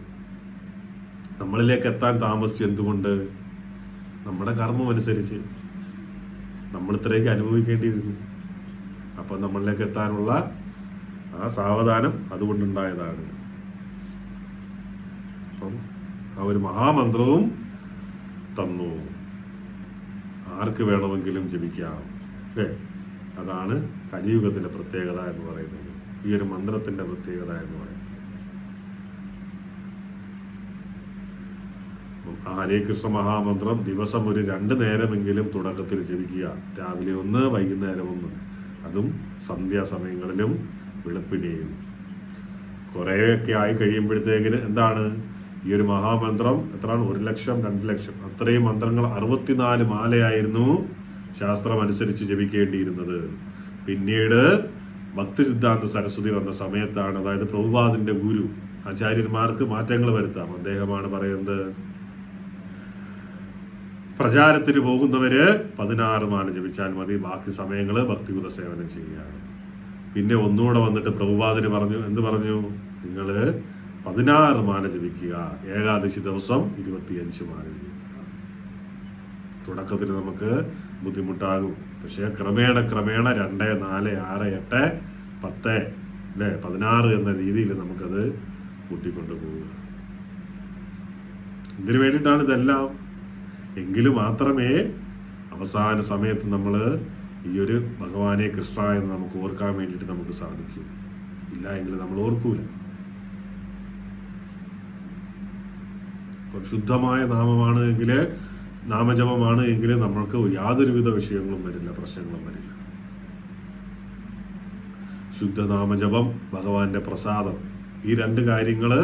നമ്മളിലേക്ക് എത്താൻ താമസിച്ചു. എന്തുകൊണ്ട്? നമ്മുടെ കർമ്മം അനുസരിച്ച് നമ്മൾ ഇത്രയൊക്കെ അനുഭവിക്കേണ്ടിയിരുന്നു. അപ്പം നമ്മളിലേക്ക് എത്താനുള്ള ആ സാവധാനം അതുകൊണ്ടുണ്ടായതാണ്. അപ്പം ആ ഒരു മഹാമന്ത്രവും തന്നു, ആർക്ക് വേണമെങ്കിലും ജപിക്കാം, അല്ലേ. അതാണ് കലിയുഗത്തിന്റെ പ്രത്യേകത എന്ന് പറയുന്നത്, ഈ ഒരു മന്ത്രത്തിന്റെ പ്രത്യേകത എന്ന് പറയുന്നത്. ആ ഹരേ കൃഷ്ണ മഹാമന്ത്രം ദിവസം ഒരു 2 നേരമെങ്കിലും തുടക്കത്തിൽ ജപിക്കുക. രാവിലെ 1, വൈകുന്നേരം 1. അതും സന്ധ്യാസമയങ്ങളിലും വെളുപ്പിനെയും. കുറേയൊക്കെ ആയി കഴിയുമ്പോഴത്തേക്കിന് എന്താണ് ഈ ഒരു മഹാമന്ത്രം എത്രയാണ്? 1 ലക്ഷം 2 ലക്ഷം അത്രയും മന്ത്രങ്ങൾ 64 മാലയായിരുന്നു ശാസ്ത്രം അനുസരിച്ച് ജപിക്കേണ്ടിയിരുന്നത്. പിന്നീട് ഭക്തി സിദ്ധാന്ത സരസ്വതി വന്ന സമയത്താണ്, അതായത് പ്രഭുപാദിന്റെ ഗുരു ആചാര്യന്മാർക്ക് മാറ്റങ്ങൾ വരുത്താം. അദ്ദേഹമാണ് പറയുന്നത്, പ്രചാരത്തിന് പോകുന്നവര് 16 മാല ജപിച്ചാൽ മതി, ബാക്കി സമയങ്ങള് ഭക്തിയുത സേവനം ചെയ്യുക. പിന്നെ ഒന്നുകൂടെ വന്നിട്ട് പ്രഭുപാദിന് പറഞ്ഞു, എന്ത് പറഞ്ഞു? നിങ്ങള് 16 മാല ജപിക്കുക, ഏകാദശി ദിവസം 25 മാല ജപിക്കുക. തുടക്കത്തിൽ നമുക്ക് ബുദ്ധിമുട്ടാകും, പക്ഷേ ക്രമേണ 2, 4, 6, 8, 10 അല്ലേ 16 എന്ന രീതിയിൽ നമുക്കത് കൂട്ടിക്കൊണ്ടു പോവുക. ഇതിനു വേണ്ടിയിട്ടാണ് ഇതെല്ലാം. എങ്കിലും മാത്രമേ അവസാന സമയത്ത് നമ്മൾ ഈ ഒരു ഭഗവാനെ കൃഷ്ണ എന്ന് നമുക്ക് ഓർക്കാൻ വേണ്ടിയിട്ട് നമുക്ക് സാധിക്കൂ. ഇല്ല എങ്കിൽ നമ്മൾ ഓർക്കൂല. ശുദ്ധമായ നാമമാണ് എങ്കിൽ, നാമജപമാണ് എങ്കിൽ നമ്മൾക്ക് യാതൊരുവിധ വിഷയങ്ങളും വരില്ല, പ്രശ്നങ്ങളും വരില്ല. ശുദ്ധ നാമജപം, ഭഗവാന്റെ പ്രസാദം, ഈ 2 കാര്യങ്ങള്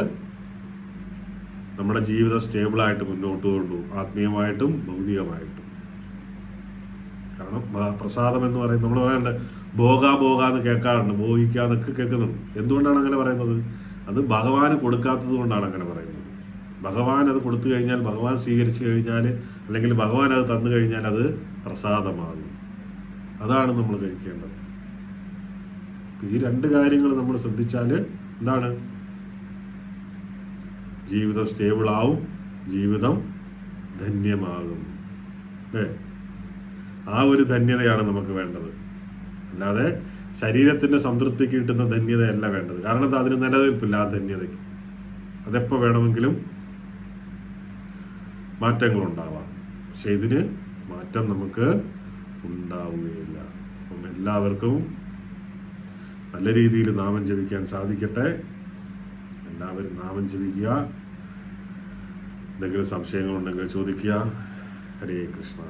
നമ്മുടെ ജീവിതം സ്റ്റേബിളായിട്ട് മുന്നോട്ട് കൊണ്ടുപോകും, ആത്മീയമായിട്ടും ഭൗതികമായിട്ടും. കാരണം പ്രസാദം എന്ന് പറയുന്നത്, നമ്മൾ പറയാറുണ്ട് ഭോഗാന്ന് കേൾക്കാറുണ്ട്, ഭോഗിക്കാന്നൊക്കെ കേൾക്കുന്നുണ്ട്. എന്തുകൊണ്ടാണ് അങ്ങനെ പറയുന്നത്? അത് ഭഗവാന് കൊടുക്കാത്തത് കൊണ്ടാണ് അങ്ങനെ പറയുന്നത്. ഭഗവാൻ അത് കൊടുത്തു കഴിഞ്ഞാൽ, ഭഗവാൻ സ്വീകരിച്ചു കഴിഞ്ഞാൽ, അല്ലെങ്കിൽ ഭഗവാൻ അത് തന്നു കഴിഞ്ഞാൽ അത് പ്രസാദമാകും. അതാണ് നമ്മൾ കഴിക്കേണ്ടത്. ഈ 2 കാര്യങ്ങൾ നമ്മൾ ശ്രദ്ധിച്ചാൽ എന്താണ്? ജീവിതം സ്റ്റേബിളാവും, ജീവിതം ധന്യമാകും. അല്ലേ? ആ ഒരു ധന്യതയാണ് നമുക്ക് വേണ്ടത്. അല്ലാതെ ശരീരത്തിന്റെ സംതൃപ്തിക്ക് കിട്ടുന്ന ധന്യതയല്ല വേണ്ടത്. കാരണം എന്താ? അതിന് നിലനിൽപ്പില്ല ആ ധന്യതയ്ക്ക്. അതെപ്പോൾ വേണമെങ്കിലും മാറ്റങ്ങൾ ഉണ്ടാവാം, പക്ഷെ ഇതിന് മാറ്റം നമുക്ക് ഉണ്ടാവുകയില്ല. അപ്പം എല്ലാവർക്കും നല്ല രീതിയിൽ നാമം ജപിക്കാൻ സാധിക്കട്ടെ. എല്ലാവരും നാമം ജപിക്കുക. എന്തെങ്കിലും സംശയങ്ങളുണ്ടെങ്കിൽ ചോദിക്കുക. ഹരേ കൃഷ്ണ.